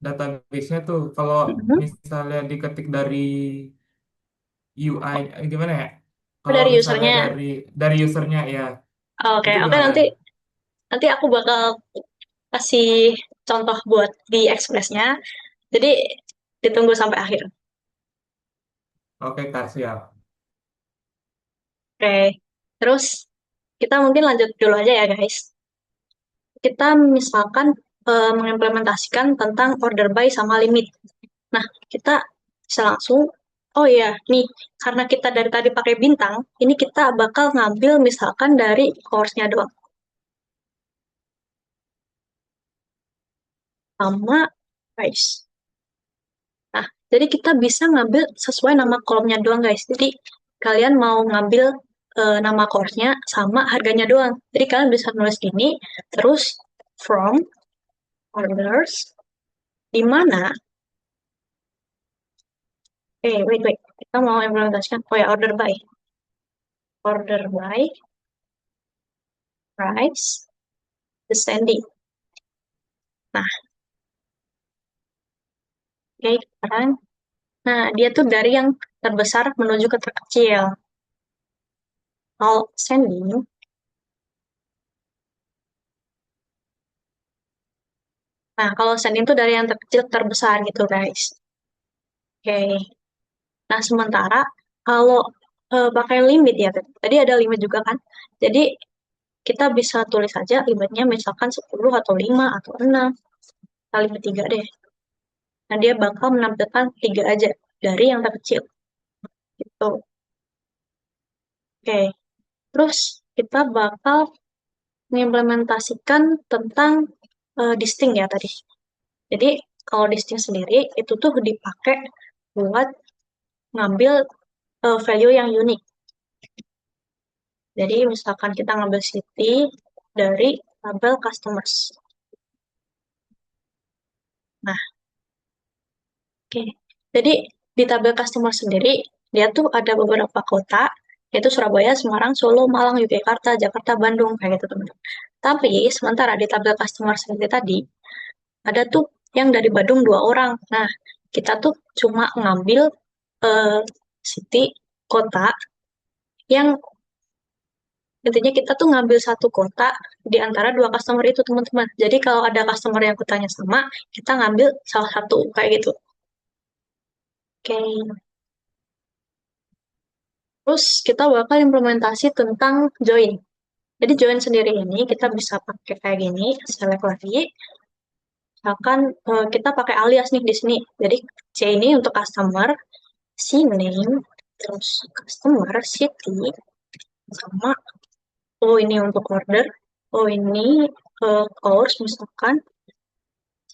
database-nya tuh. Kalau Mhm. misalnya diketik dari UI, gimana ya? Oh, Kalau dari misalnya usernya. dari usernya ya, Oke, itu oke, gimana? nanti nanti aku bakal kasih contoh buat di Express-nya. Jadi ditunggu sampai akhir. Oke, Kak, siap. Oke. Terus kita mungkin lanjut dulu aja ya, guys. Kita misalkan mengimplementasikan tentang order by sama limit. Nah, kita bisa langsung, oh iya, nih, karena kita dari tadi pakai bintang, ini kita bakal ngambil misalkan dari course-nya doang. Sama price. Nah, jadi kita bisa ngambil sesuai nama kolomnya doang, guys. Jadi, kalian mau ngambil nama course-nya sama harganya doang. Jadi, kalian bisa nulis gini, terus from orders, di mana, wait, kita mau implementasikan, oh ya, order by, price, descending. Nah, oke, sekarang, nah, dia tuh dari yang terbesar menuju ke terkecil. Kalau sending, nah, kalau sending tuh dari yang terkecil ke terbesar gitu, guys. Oke. Nah, sementara kalau pakai limit ya, tadi ada limit juga kan. Jadi kita bisa tulis aja limitnya misalkan 10 atau 5 atau 6 kali 3 deh. Nah, dia bakal menampilkan 3 aja dari yang terkecil. Gitu. Oke. Terus kita bakal mengimplementasikan tentang distinct ya tadi. Jadi kalau distinct sendiri itu tuh dipakai buat ngambil value yang unik. Jadi misalkan kita ngambil city dari tabel customers. Nah, oke. Jadi di tabel customer sendiri, dia tuh ada beberapa kota, yaitu Surabaya, Semarang, Solo, Malang, Yogyakarta, Jakarta, Bandung, kayak gitu teman-teman. Tapi sementara di tabel customer sendiri tadi, ada tuh yang dari Bandung 2 orang. Nah, kita tuh cuma ngambil eh, city, kota, yang intinya kita tuh ngambil satu kota di antara 2 customer itu teman-teman. Jadi kalau ada customer yang kotanya sama, kita ngambil salah satu kayak gitu. Oke. Terus kita bakal implementasi tentang join. Jadi join sendiri ini kita bisa pakai kayak gini, select lagi. Misalkan kita pakai alias nih di sini. Jadi C ini untuk customer, C name, terus customer, city, sama O ini untuk order, O ini course misalkan,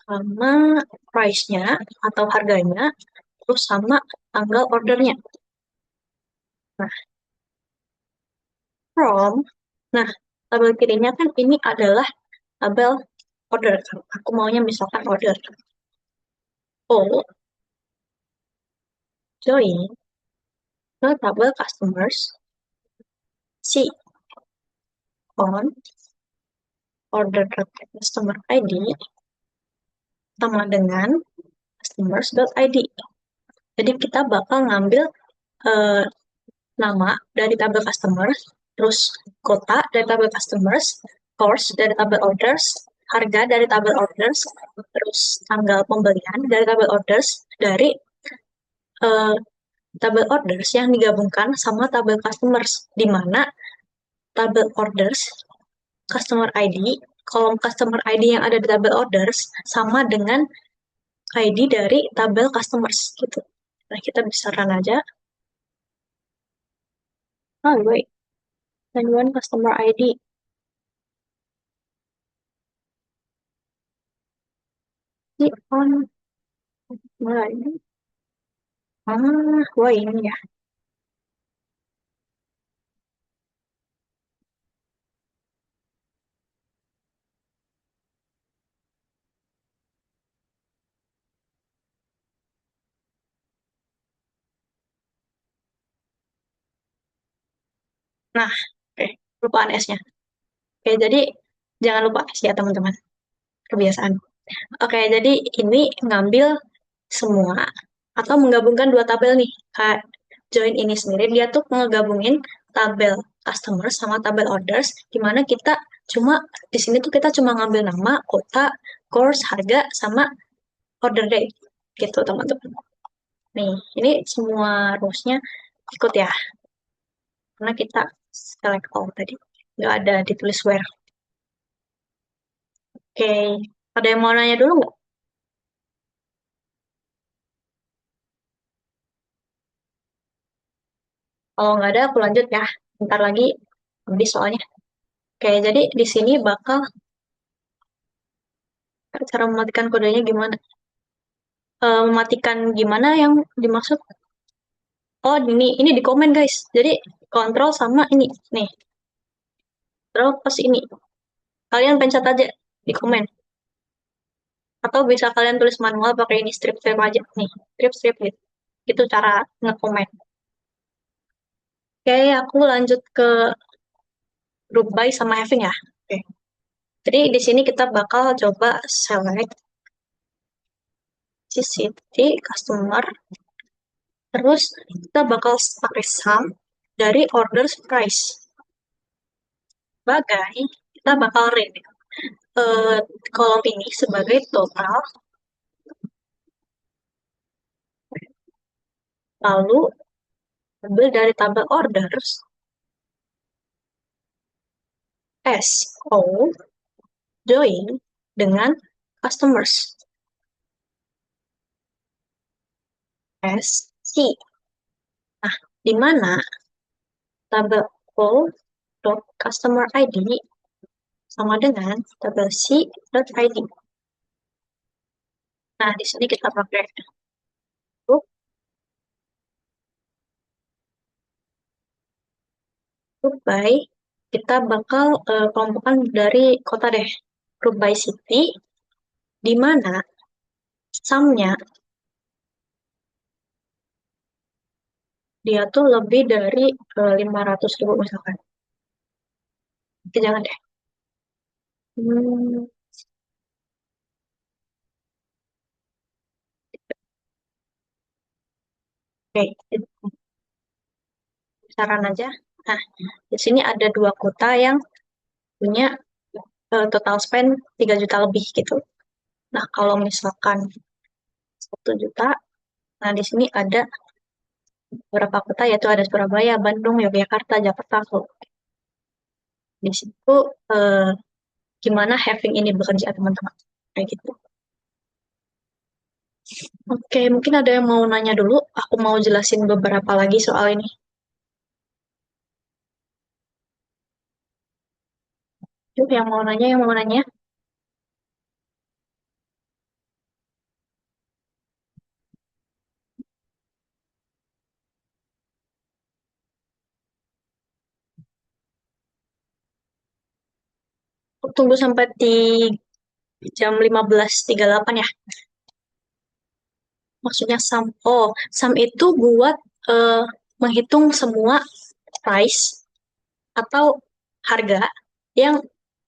sama price-nya atau harganya, terus sama tanggal ordernya. Nah, from, nah tabel kirinya kan ini adalah tabel order. Aku maunya misalkan order. O, join, ke tabel customers, C, on, order customer ID, sama dengan customers.id. Jadi kita bakal ngambil eh, nama dari tabel customers, terus kota dari tabel customers, course dari tabel orders, harga dari tabel orders, terus tanggal pembelian dari tabel orders, dari eh, tabel orders yang digabungkan sama tabel customers, di mana tabel orders, customer ID, kolom customer ID yang ada di tabel orders sama dengan ID dari tabel customers gitu. Nah, kita bisa run aja. Oh, wait. Then customer ID. Ini on mulai. Wah ini ya. Nah, oke, lupaan S-nya. Oke, jadi jangan lupa S ya teman-teman. Kebiasaan. Oke, jadi ini ngambil semua atau menggabungkan dua tabel nih. Kayak join ini sendiri, dia tuh ngegabungin tabel customer sama tabel orders, di mana kita cuma di sini tuh kita cuma ngambil nama, kota, course, harga, sama order date gitu teman-teman. Nih, ini semua rules-nya ikut ya, karena kita select all tadi. Nggak ada ditulis where. Oke, ada yang mau nanya dulu nggak? Kalau nggak ada, aku lanjut ya. Bentar lagi habis soalnya. Oke, jadi di sini bakal cara mematikan kodenya gimana? Mematikan gimana yang dimaksud? Oh, ini di komen guys. Jadi kontrol sama ini. Nih, terus ini. Kalian pencet aja di komen. Atau bisa kalian tulis manual pakai ini strip-strip aja. Nih, strip-strip gitu. Itu cara nge-comment. Oke, aku lanjut ke group by sama having ya. Oke. Jadi di sini kita bakal coba select city customer. Terus kita bakal pakai sum dari orders price. Sebagai kita bakal read eh, kolom ini sebagai total, lalu ambil dari tabel orders SO join dengan customers SC. Nah, di mana tabel O dot customer ID sama dengan tabel C dot ID. Nah, di sini kita pakai group, group by. Kita bakal kelompokkan dari kota deh. Group by city, di mana sumnya dia tuh lebih dari 500.000 misalkan. Oke, jangan deh. Hmm, oke, saran aja. Nah, di sini ada dua kota yang punya total spend 3 juta lebih gitu. Nah, kalau misalkan 1 juta, nah di sini ada beberapa kota yaitu ada Surabaya, Bandung, Yogyakarta, Jakarta. So, di situ eh, gimana having ini bekerja teman-teman. Kayak gitu. Oke, mungkin ada yang mau nanya dulu. Aku mau jelasin beberapa lagi soal ini. Yuk, yang mau nanya, yang mau nanya. Aku tunggu sampai di jam 15.38 ya. Maksudnya sum. Oh, sum itu buat eh, menghitung semua price atau harga yang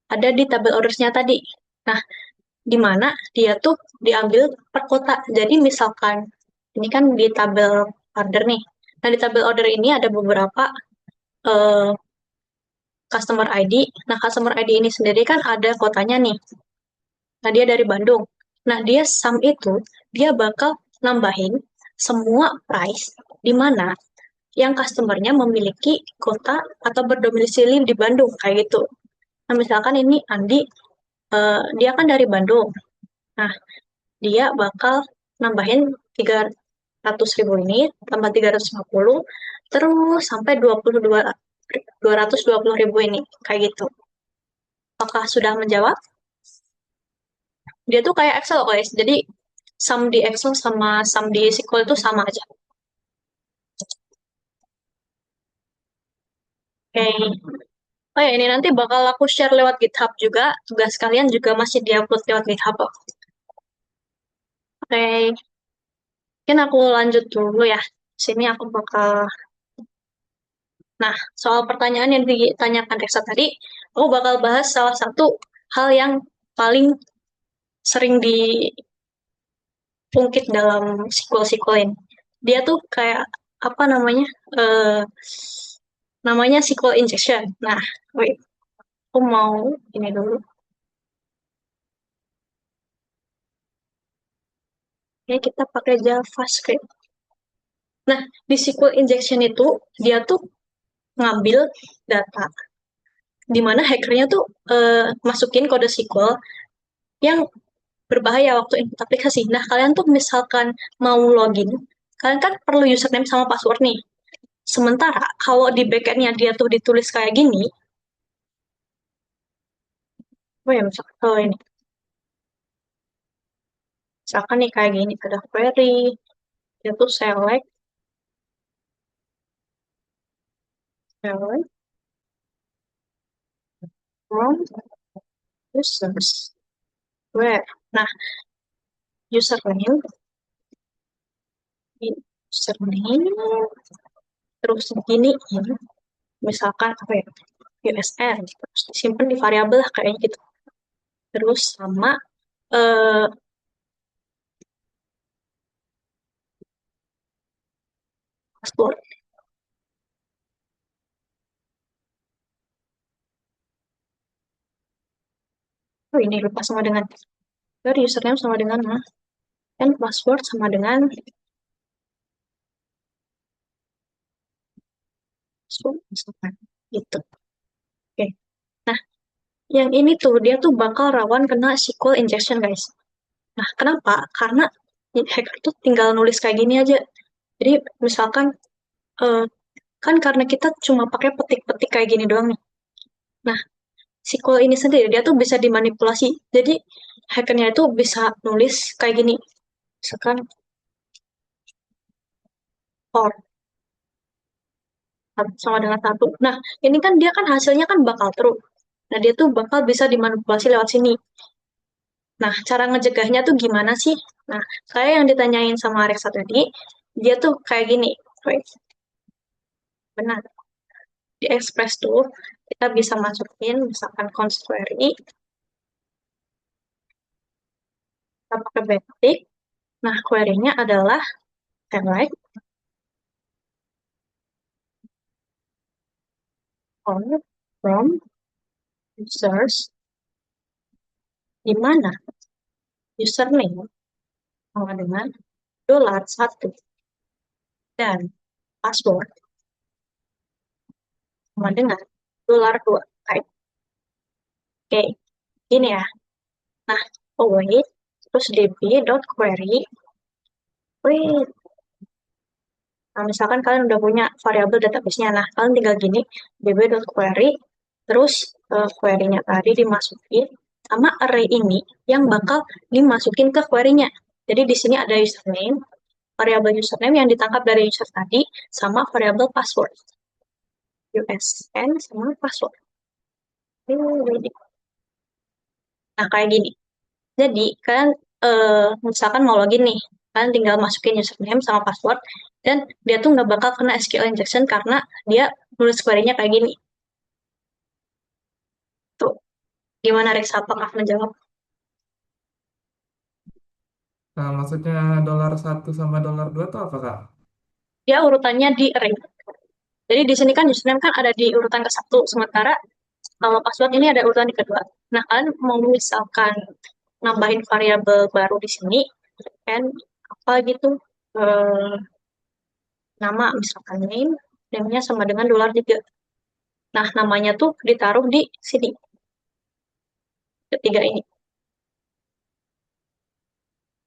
ada di tabel ordersnya tadi. Nah, di mana dia tuh diambil per kota. Jadi misalkan ini kan di tabel order nih. Nah, di tabel order ini ada beberapa eh, customer ID. Nah, customer ID ini sendiri kan ada kotanya nih. Nah, dia dari Bandung. Nah, dia sum itu dia bakal nambahin semua price di mana yang customernya memiliki kota atau berdomisili di Bandung kayak gitu. Nah, misalkan ini Andi, dia kan dari Bandung. Nah, dia bakal nambahin 300.000 ini tambah 350 terus sampai 220.000 ini kayak gitu. Apakah sudah menjawab? Dia tuh kayak Excel guys. Jadi sum di Excel sama sum di SQL itu sama aja. Oke. Oh ya, ini nanti bakal aku share lewat GitHub juga. Tugas kalian juga masih diupload lewat GitHub kok. Oke, mungkin aku lanjut dulu ya. Sini aku bakal. Nah, soal pertanyaan yang ditanyakan Reksa tadi, aku bakal bahas salah satu hal yang paling sering dipungkit dalam SQL-SQL ini. Dia tuh kayak apa namanya? eh namanya SQL injection. Nah, wait, aku mau ini dulu. Ya, kita pakai JavaScript. Nah, di SQL injection itu dia tuh ngambil data di mana hackernya tuh masukin kode SQL yang berbahaya waktu input aplikasi. Nah, kalian tuh misalkan mau login, kalian kan perlu username sama password nih. Sementara kalau di backendnya dia tuh ditulis kayak gini, oh ya misalkan kalau ini, misalkan nih kayak gini, ada query, dia tuh select from users, where. Nah, username, username, terus begini, misalkan apa ya, USR, terus disimpan di variabel lah kayak gitu. Terus sama eh, password. Oh ini lupa sama dengan dari username sama dengan dan password sama dengan password misalkan gitu. Oke. Nah, yang ini tuh dia tuh bakal rawan kena SQL injection, guys. Nah, kenapa? Karena hacker tuh tinggal nulis kayak gini aja. Jadi misalkan eh, kan karena kita cuma pakai petik-petik kayak gini doang nih. Nah, SQL ini sendiri dia tuh bisa dimanipulasi. Jadi hackernya itu bisa nulis kayak gini. Misalkan or sama dengan satu. Nah, ini kan dia kan hasilnya kan bakal true. Nah, dia tuh bakal bisa dimanipulasi lewat sini. Nah, cara ngejegahnya tuh gimana sih? Nah, saya yang ditanyain sama Alexa tadi, dia tuh kayak gini. Wait, benar. Di Express tuh, kita bisa masukin misalkan const query, kita pakai backtick. Nah, query-nya adalah select all from users, di mana username sama dengan $1 dan password sama dengan $2. Oke, okay. Ini ya. Nah, await, terus db.query, wait. Nah, misalkan kalian udah punya variabel database-nya, nah kalian tinggal gini, db.query, terus query-nya tadi dimasukin, sama array ini yang bakal dimasukin ke query-nya. Jadi di sini ada username, variabel username yang ditangkap dari user tadi, sama variabel password, usn sama password. Nah, kayak gini. Jadi, kalian misalkan mau login nih, kalian tinggal masukin username sama password, dan dia tuh nggak bakal kena SQL injection karena dia nulis query-nya kayak gini. Tuh, gimana Rex? Apakah menjawab? Nah, maksudnya $1 sama $2 itu apa, Kak? Dia urutannya di array. Jadi di sini kan username kan ada di urutan ke-1, sementara kalau password ini ada urutan di kedua. Nah, kalian mau misalkan nambahin variabel baru di sini, kan apa gitu, eh, nama misalkan name-nya sama dengan $3. Nah, namanya tuh ditaruh di sini, ketiga ini.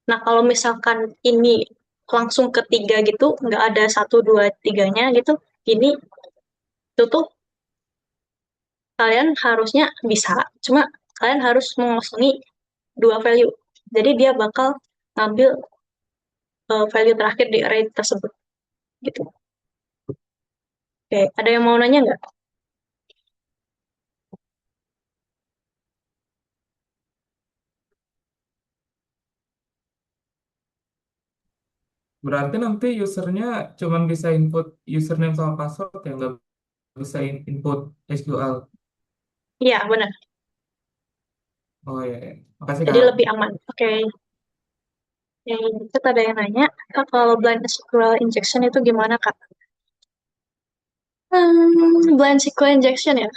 Nah, kalau misalkan ini langsung ketiga gitu, nggak ada satu, dua, tiganya gitu, ini itu tuh kalian harusnya bisa, cuma kalian harus mengosongi dua value. Jadi dia bakal ngambil value terakhir di array tersebut. Gitu. Oke, ada yang mau nanya nggak? Berarti nanti usernya cuma bisa input username sama password ya, nggak bisa input SQL. Iya, benar. Oh iya, iya. Makasih Jadi Kak. lebih aman. Oke, kita ada yang nanya, Kak, kalau blind SQL injection itu gimana, Kak? Blind SQL injection ya.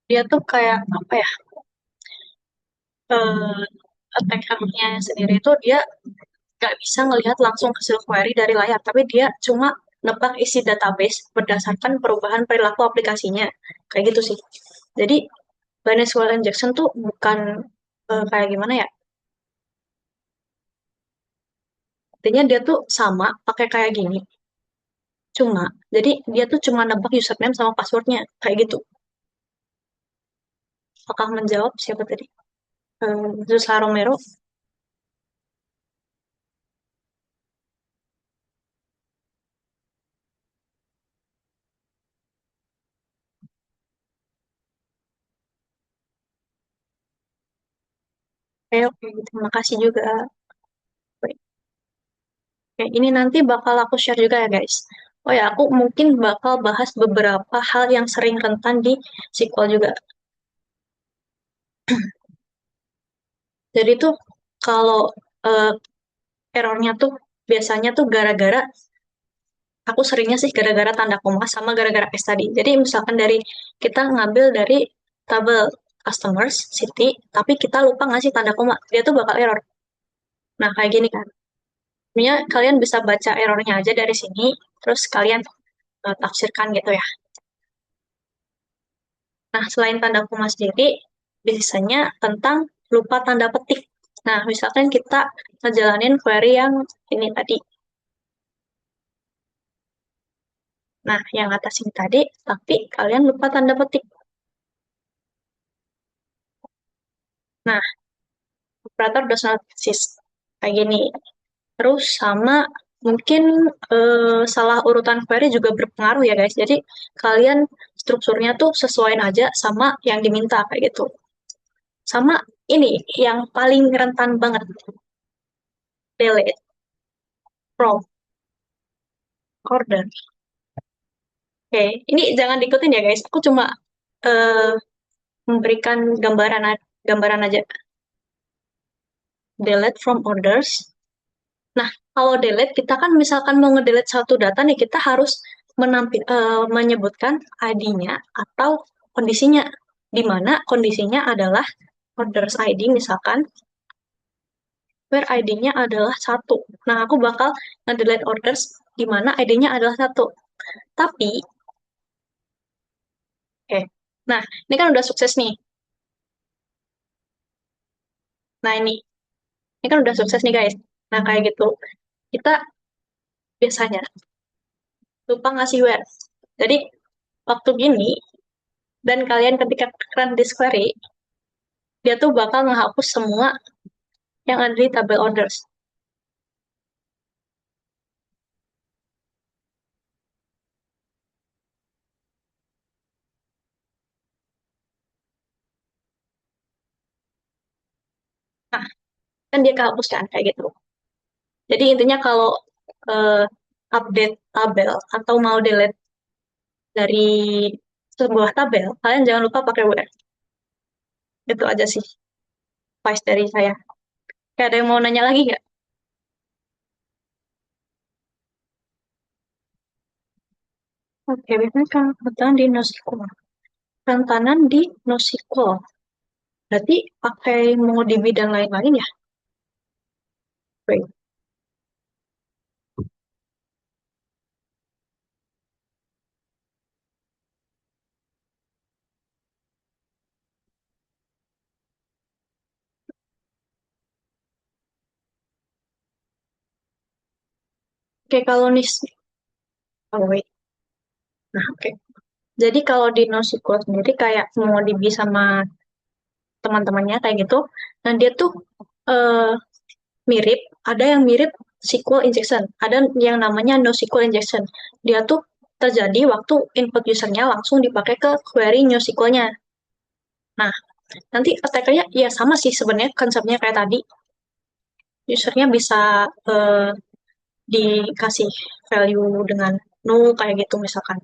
Dia tuh kayak apa ya? eh Attackernya sendiri itu dia nggak bisa ngelihat langsung hasil query dari layar, tapi dia cuma nebak isi database berdasarkan perubahan perilaku aplikasinya. Kayak gitu sih. Jadi, blind SQL injection tuh bukan kayak gimana ya? Artinya dia tuh sama, pakai kayak gini. Cuma, jadi dia tuh cuma nebak username sama passwordnya. Kayak gitu. Apakah menjawab siapa tadi? Zusla Romero. Oke, oke. Terima kasih juga. Oke, ini nanti bakal aku share juga ya guys. Oh ya, aku mungkin bakal bahas beberapa hal yang sering rentan di SQL juga. Jadi tuh kalau eh, errornya tuh biasanya tuh gara-gara, aku seringnya sih gara-gara tanda koma sama gara-gara S tadi. Jadi misalkan dari kita ngambil dari tabel customers, city, tapi kita lupa ngasih tanda koma, dia tuh bakal error. Nah, kayak gini kan. Sebenarnya kalian bisa baca errornya aja dari sini, terus kalian tafsirkan gitu ya. Nah, selain tanda koma sendiri, biasanya tentang lupa tanda petik. Nah, misalkan kita ngejalanin query yang ini tadi. Nah, yang atas ini tadi, tapi kalian lupa tanda petik. Nah, operator does not exist. Kayak gini. Terus sama mungkin salah urutan query juga berpengaruh ya guys. Jadi kalian strukturnya tuh sesuaiin aja sama yang diminta kayak gitu. Sama ini yang paling rentan banget, delete from order. Oke, ini jangan diikutin ya guys. Aku cuma eh, memberikan gambaran aja. Delete from orders. Nah, kalau delete kita kan misalkan mau ngedelete satu data nih, kita harus menyebutkan ID-nya atau kondisinya. Di mana kondisinya adalah orders ID misalkan, where ID-nya adalah satu. Nah, aku bakal ngedelete orders di mana ID-nya adalah satu. Tapi, eh, nah, ini kan udah sukses nih. Nah, ini kan udah sukses nih guys. Nah, kayak gitu. Kita biasanya lupa ngasih where. Jadi, waktu gini, dan kalian ketika run this query, dia tuh bakal ngehapus semua yang ada di tabel orders. Nah, kan dia kehapuskan kayak gitu. Jadi intinya kalau uh, update tabel atau mau delete dari sebuah tabel, kalian jangan lupa pakai where. Itu aja sih advice dari saya. Kayak ada yang mau nanya lagi nggak? Oke, biasanya kan kerentanan di NoSQL. Kerentanan di NoSQL. Berarti pakai MongoDB dan lain-lain ya? Wait. Oke, kalau nis, oh wait. Nah, oke. Jadi kalau di NoSQL sendiri kayak MongoDB sama teman-temannya kayak gitu, nah dia tuh eh, mirip, ada yang mirip SQL injection, ada yang namanya NoSQL injection. Dia tuh terjadi waktu input usernya langsung dipakai ke query NewSQL-nya. Nah, nanti attacker-nya ya sama sih sebenarnya konsepnya kayak tadi. Usernya bisa eh, dikasih value dengan null kayak gitu misalkan.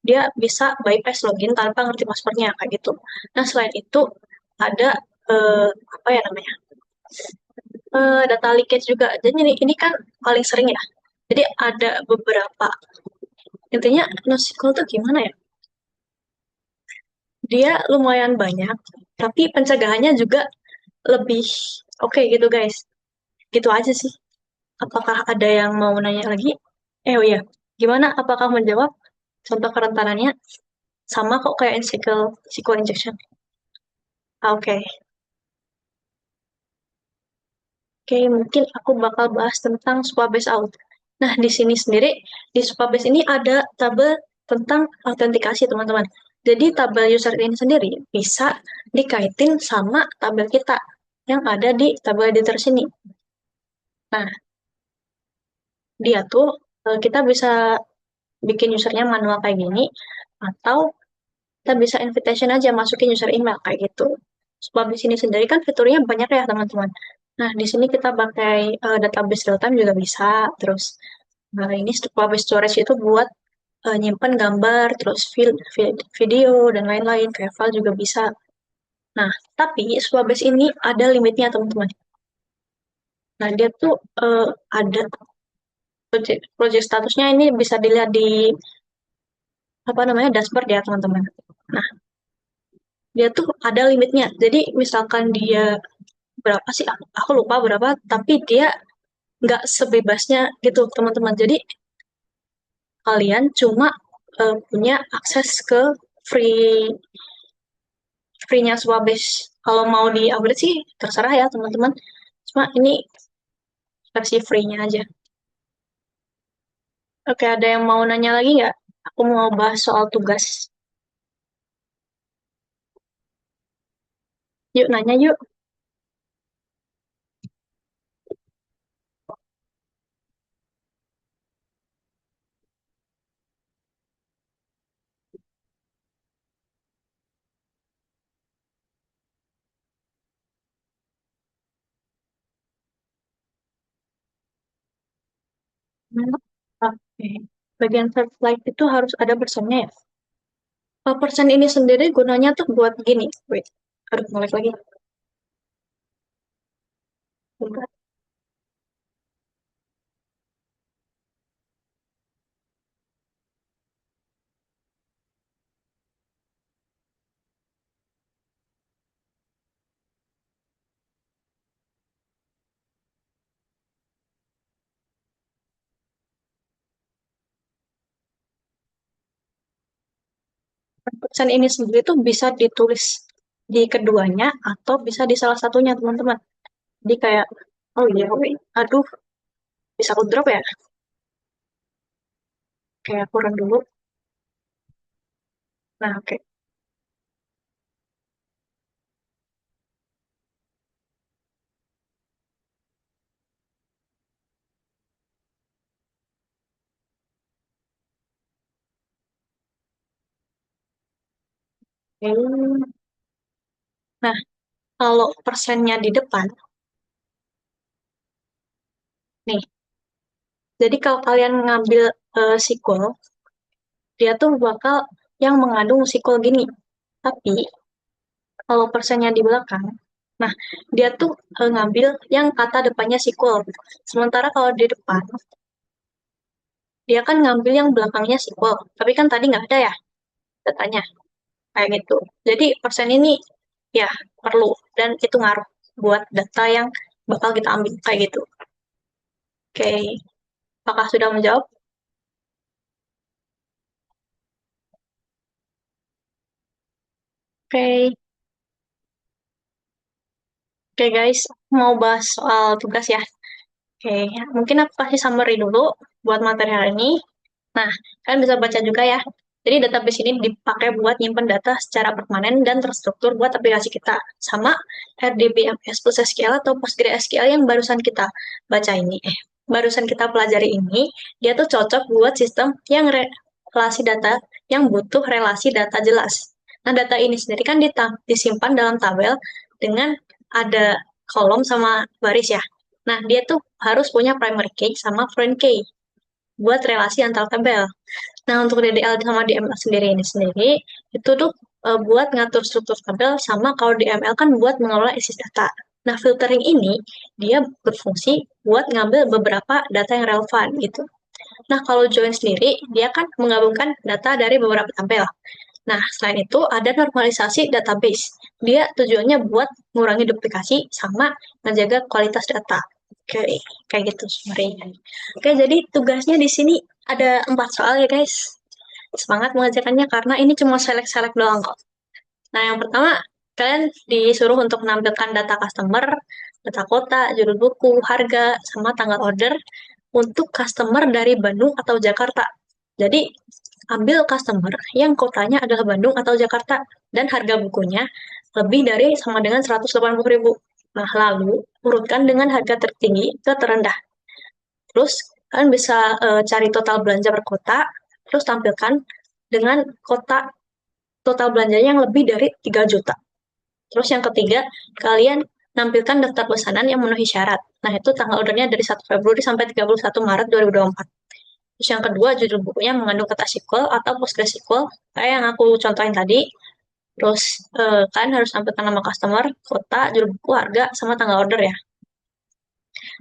Dia bisa bypass login tanpa ngerti passwordnya kayak gitu. Nah, selain itu ada apa ya namanya? Data leakage juga. Jadi ini kan paling sering ya. Jadi ada beberapa. Intinya NoSQL tuh gimana ya? Dia lumayan banyak, tapi pencegahannya juga lebih oke gitu guys. Gitu aja sih. Apakah ada yang mau nanya lagi? Oh iya, gimana? Apakah menjawab contoh kerentanannya sama kok kayak SQL injection? Oke. Oke, mungkin aku bakal bahas tentang Supabase Out. Nah, di sini sendiri, di Supabase ini ada tabel tentang autentikasi, teman-teman. Jadi, tabel user ini sendiri bisa dikaitin sama tabel kita yang ada di tabel editor sini. Nah, dia tuh kita bisa bikin usernya manual kayak gini, atau kita bisa invitation aja masukin user email kayak gitu. Sebab di sini sendiri kan fiturnya banyak ya teman-teman. Nah, di sini kita pakai database real time juga bisa. Terus ini database storage itu buat nyimpen gambar, terus video dan lain-lain. Kayak file juga bisa. Nah, tapi Supabase ini ada limitnya teman-teman. Nah, dia tuh ada project statusnya ini bisa dilihat di apa namanya dashboard ya teman-teman. Nah, dia tuh ada limitnya. Jadi misalkan dia berapa sih? Aku lupa berapa, tapi dia nggak sebebasnya gitu teman-teman. Jadi kalian cuma punya akses ke free free-nya Swabase. Kalau mau di upgrade sih terserah ya teman-teman. Cuma ini versi free-nya aja. Oke, ada yang mau nanya lagi nggak? Aku mau bahas soal tugas. Yuk nanya yuk. Oke. Bagian third flight itu harus ada persennya ya. Persen ini sendiri gunanya tuh buat gini. Wait, harus mulai lagi. Bentar. Persen ini sendiri tuh bisa ditulis di keduanya atau bisa di salah satunya teman-teman. Jadi kayak, oh iya, wait, aduh, bisa aku drop ya? Kayak kurang dulu. Nah, oke. Oke. Nah, kalau persennya di depan, nih, jadi kalau kalian ngambil SQL, dia tuh bakal yang mengandung SQL gini. Tapi, kalau persennya di belakang, nah, dia tuh ngambil yang kata depannya SQL. Sementara kalau di depan, dia kan ngambil yang belakangnya SQL. Tapi kan tadi nggak ada ya datanya. Kayak gitu. Jadi persen ini ya perlu dan itu ngaruh buat data yang bakal kita ambil kayak gitu. Oke, apakah sudah menjawab? Oke, oke guys, mau bahas soal tugas ya. Oke, mungkin aku kasih summary dulu buat materi hari ini. Nah, kalian bisa baca juga ya. Jadi database ini dipakai buat nyimpen data secara permanen dan terstruktur buat aplikasi kita. Sama RDBMS plus SQL atau PostgreSQL yang barusan kita baca ini. Barusan kita pelajari ini, dia tuh cocok buat sistem yang relasi data yang butuh relasi data jelas. Nah, data ini sendiri kan disimpan dalam tabel dengan ada kolom sama baris ya. Nah, dia tuh harus punya primary key sama foreign key buat relasi antar tabel. Nah, untuk DDL sama DML sendiri ini sendiri, itu tuh buat ngatur struktur tabel, sama kalau DML kan buat mengelola isi data. Nah, filtering ini, dia berfungsi buat ngambil beberapa data yang relevan gitu. Nah, kalau join sendiri, dia kan menggabungkan data dari beberapa tabel. Nah, selain itu ada normalisasi database. Dia tujuannya buat mengurangi duplikasi sama menjaga kualitas data. Oke, kayak gitu sebenarnya. Oke, jadi tugasnya di sini ada 4 soal ya guys. Semangat mengerjakannya karena ini cuma selek-selek doang kok. Nah, yang pertama, kalian disuruh untuk menampilkan data customer, data kota, judul buku, harga, sama tanggal order untuk customer dari Bandung atau Jakarta. Jadi, ambil customer yang kotanya adalah Bandung atau Jakarta dan harga bukunya lebih dari sama dengan 180.000. Nah, lalu urutkan dengan harga tertinggi ke terendah. Terus kalian bisa cari total belanja per kota, terus tampilkan dengan kota total belanjanya yang lebih dari 3 juta. Terus yang ketiga, kalian nampilkan daftar pesanan yang memenuhi syarat. Nah, itu tanggal ordernya dari 1 Februari sampai 31 Maret 2024. Terus yang kedua, judul bukunya mengandung kata SQL atau PostgreSQL, kayak yang aku contohin tadi. Terus kalian harus tampilkan nama customer, kota, judul buku, harga, sama tanggal order ya.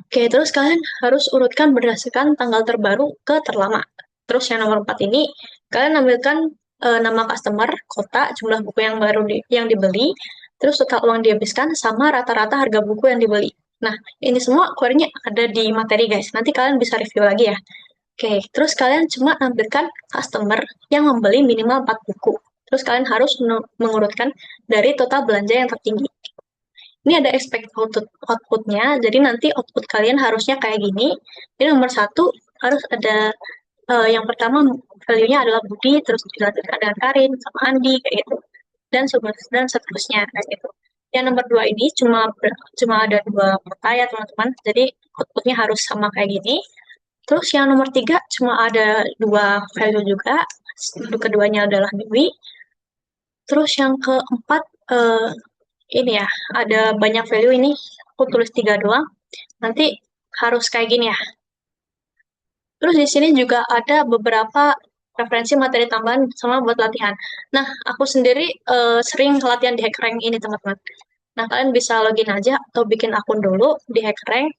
Oke, terus kalian harus urutkan berdasarkan tanggal terbaru ke terlama. Terus yang nomor 4 ini, kalian ambilkan nama customer, kota, jumlah buku yang baru yang dibeli, terus total uang dihabiskan, sama rata-rata harga buku yang dibeli. Nah, ini semua query-nya ada di materi guys. Nanti kalian bisa review lagi ya. Oke, terus kalian cuma ambilkan customer yang membeli minimal 4 buku. Terus kalian harus mengurutkan dari total belanja yang tertinggi. Ini ada expect outputnya, jadi nanti output kalian harusnya kayak gini. Jadi nomor satu harus ada yang pertama value-nya adalah Budi, terus dilanjutkan dengan Karin, sama Andi, kayak gitu. Dan seterusnya, kayak gitu. Yang nomor dua ini cuma ada dua kota ya teman-teman, jadi outputnya harus sama kayak gini. Terus yang nomor tiga cuma ada dua value juga, keduanya adalah Dewi. Terus yang keempat ini ya, ada banyak value ini, aku tulis tiga doang. Nanti harus kayak gini ya. Terus di sini juga ada beberapa referensi materi tambahan sama buat latihan. Nah, aku sendiri sering latihan di HackRank ini teman-teman. Nah, kalian bisa login aja atau bikin akun dulu di HackRank.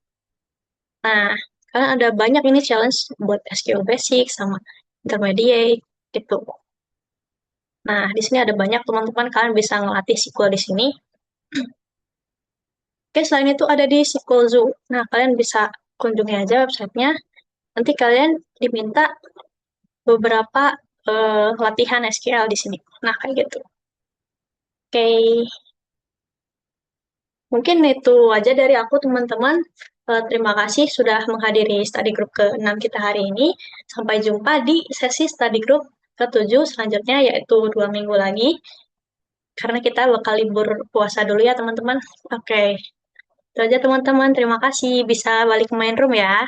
Nah, kalian ada banyak ini challenge buat SQL Basic sama Intermediate gitu. Nah, di sini ada banyak teman-teman, kalian bisa ngelatih SQL di sini. Oke, selain itu ada di SQL Zoo. Nah, kalian bisa kunjungi aja websitenya. Nanti kalian diminta beberapa latihan SQL di sini. Nah, kayak gitu. Oke, mungkin itu aja dari aku, teman-teman. Terima kasih sudah menghadiri study group ke-6 kita hari ini. Sampai jumpa di sesi study group ke-7 selanjutnya, yaitu 2 minggu lagi. Karena kita bakal libur puasa dulu ya, teman-teman. Oke, itu aja teman-teman. Terima kasih. Bisa balik ke main room ya.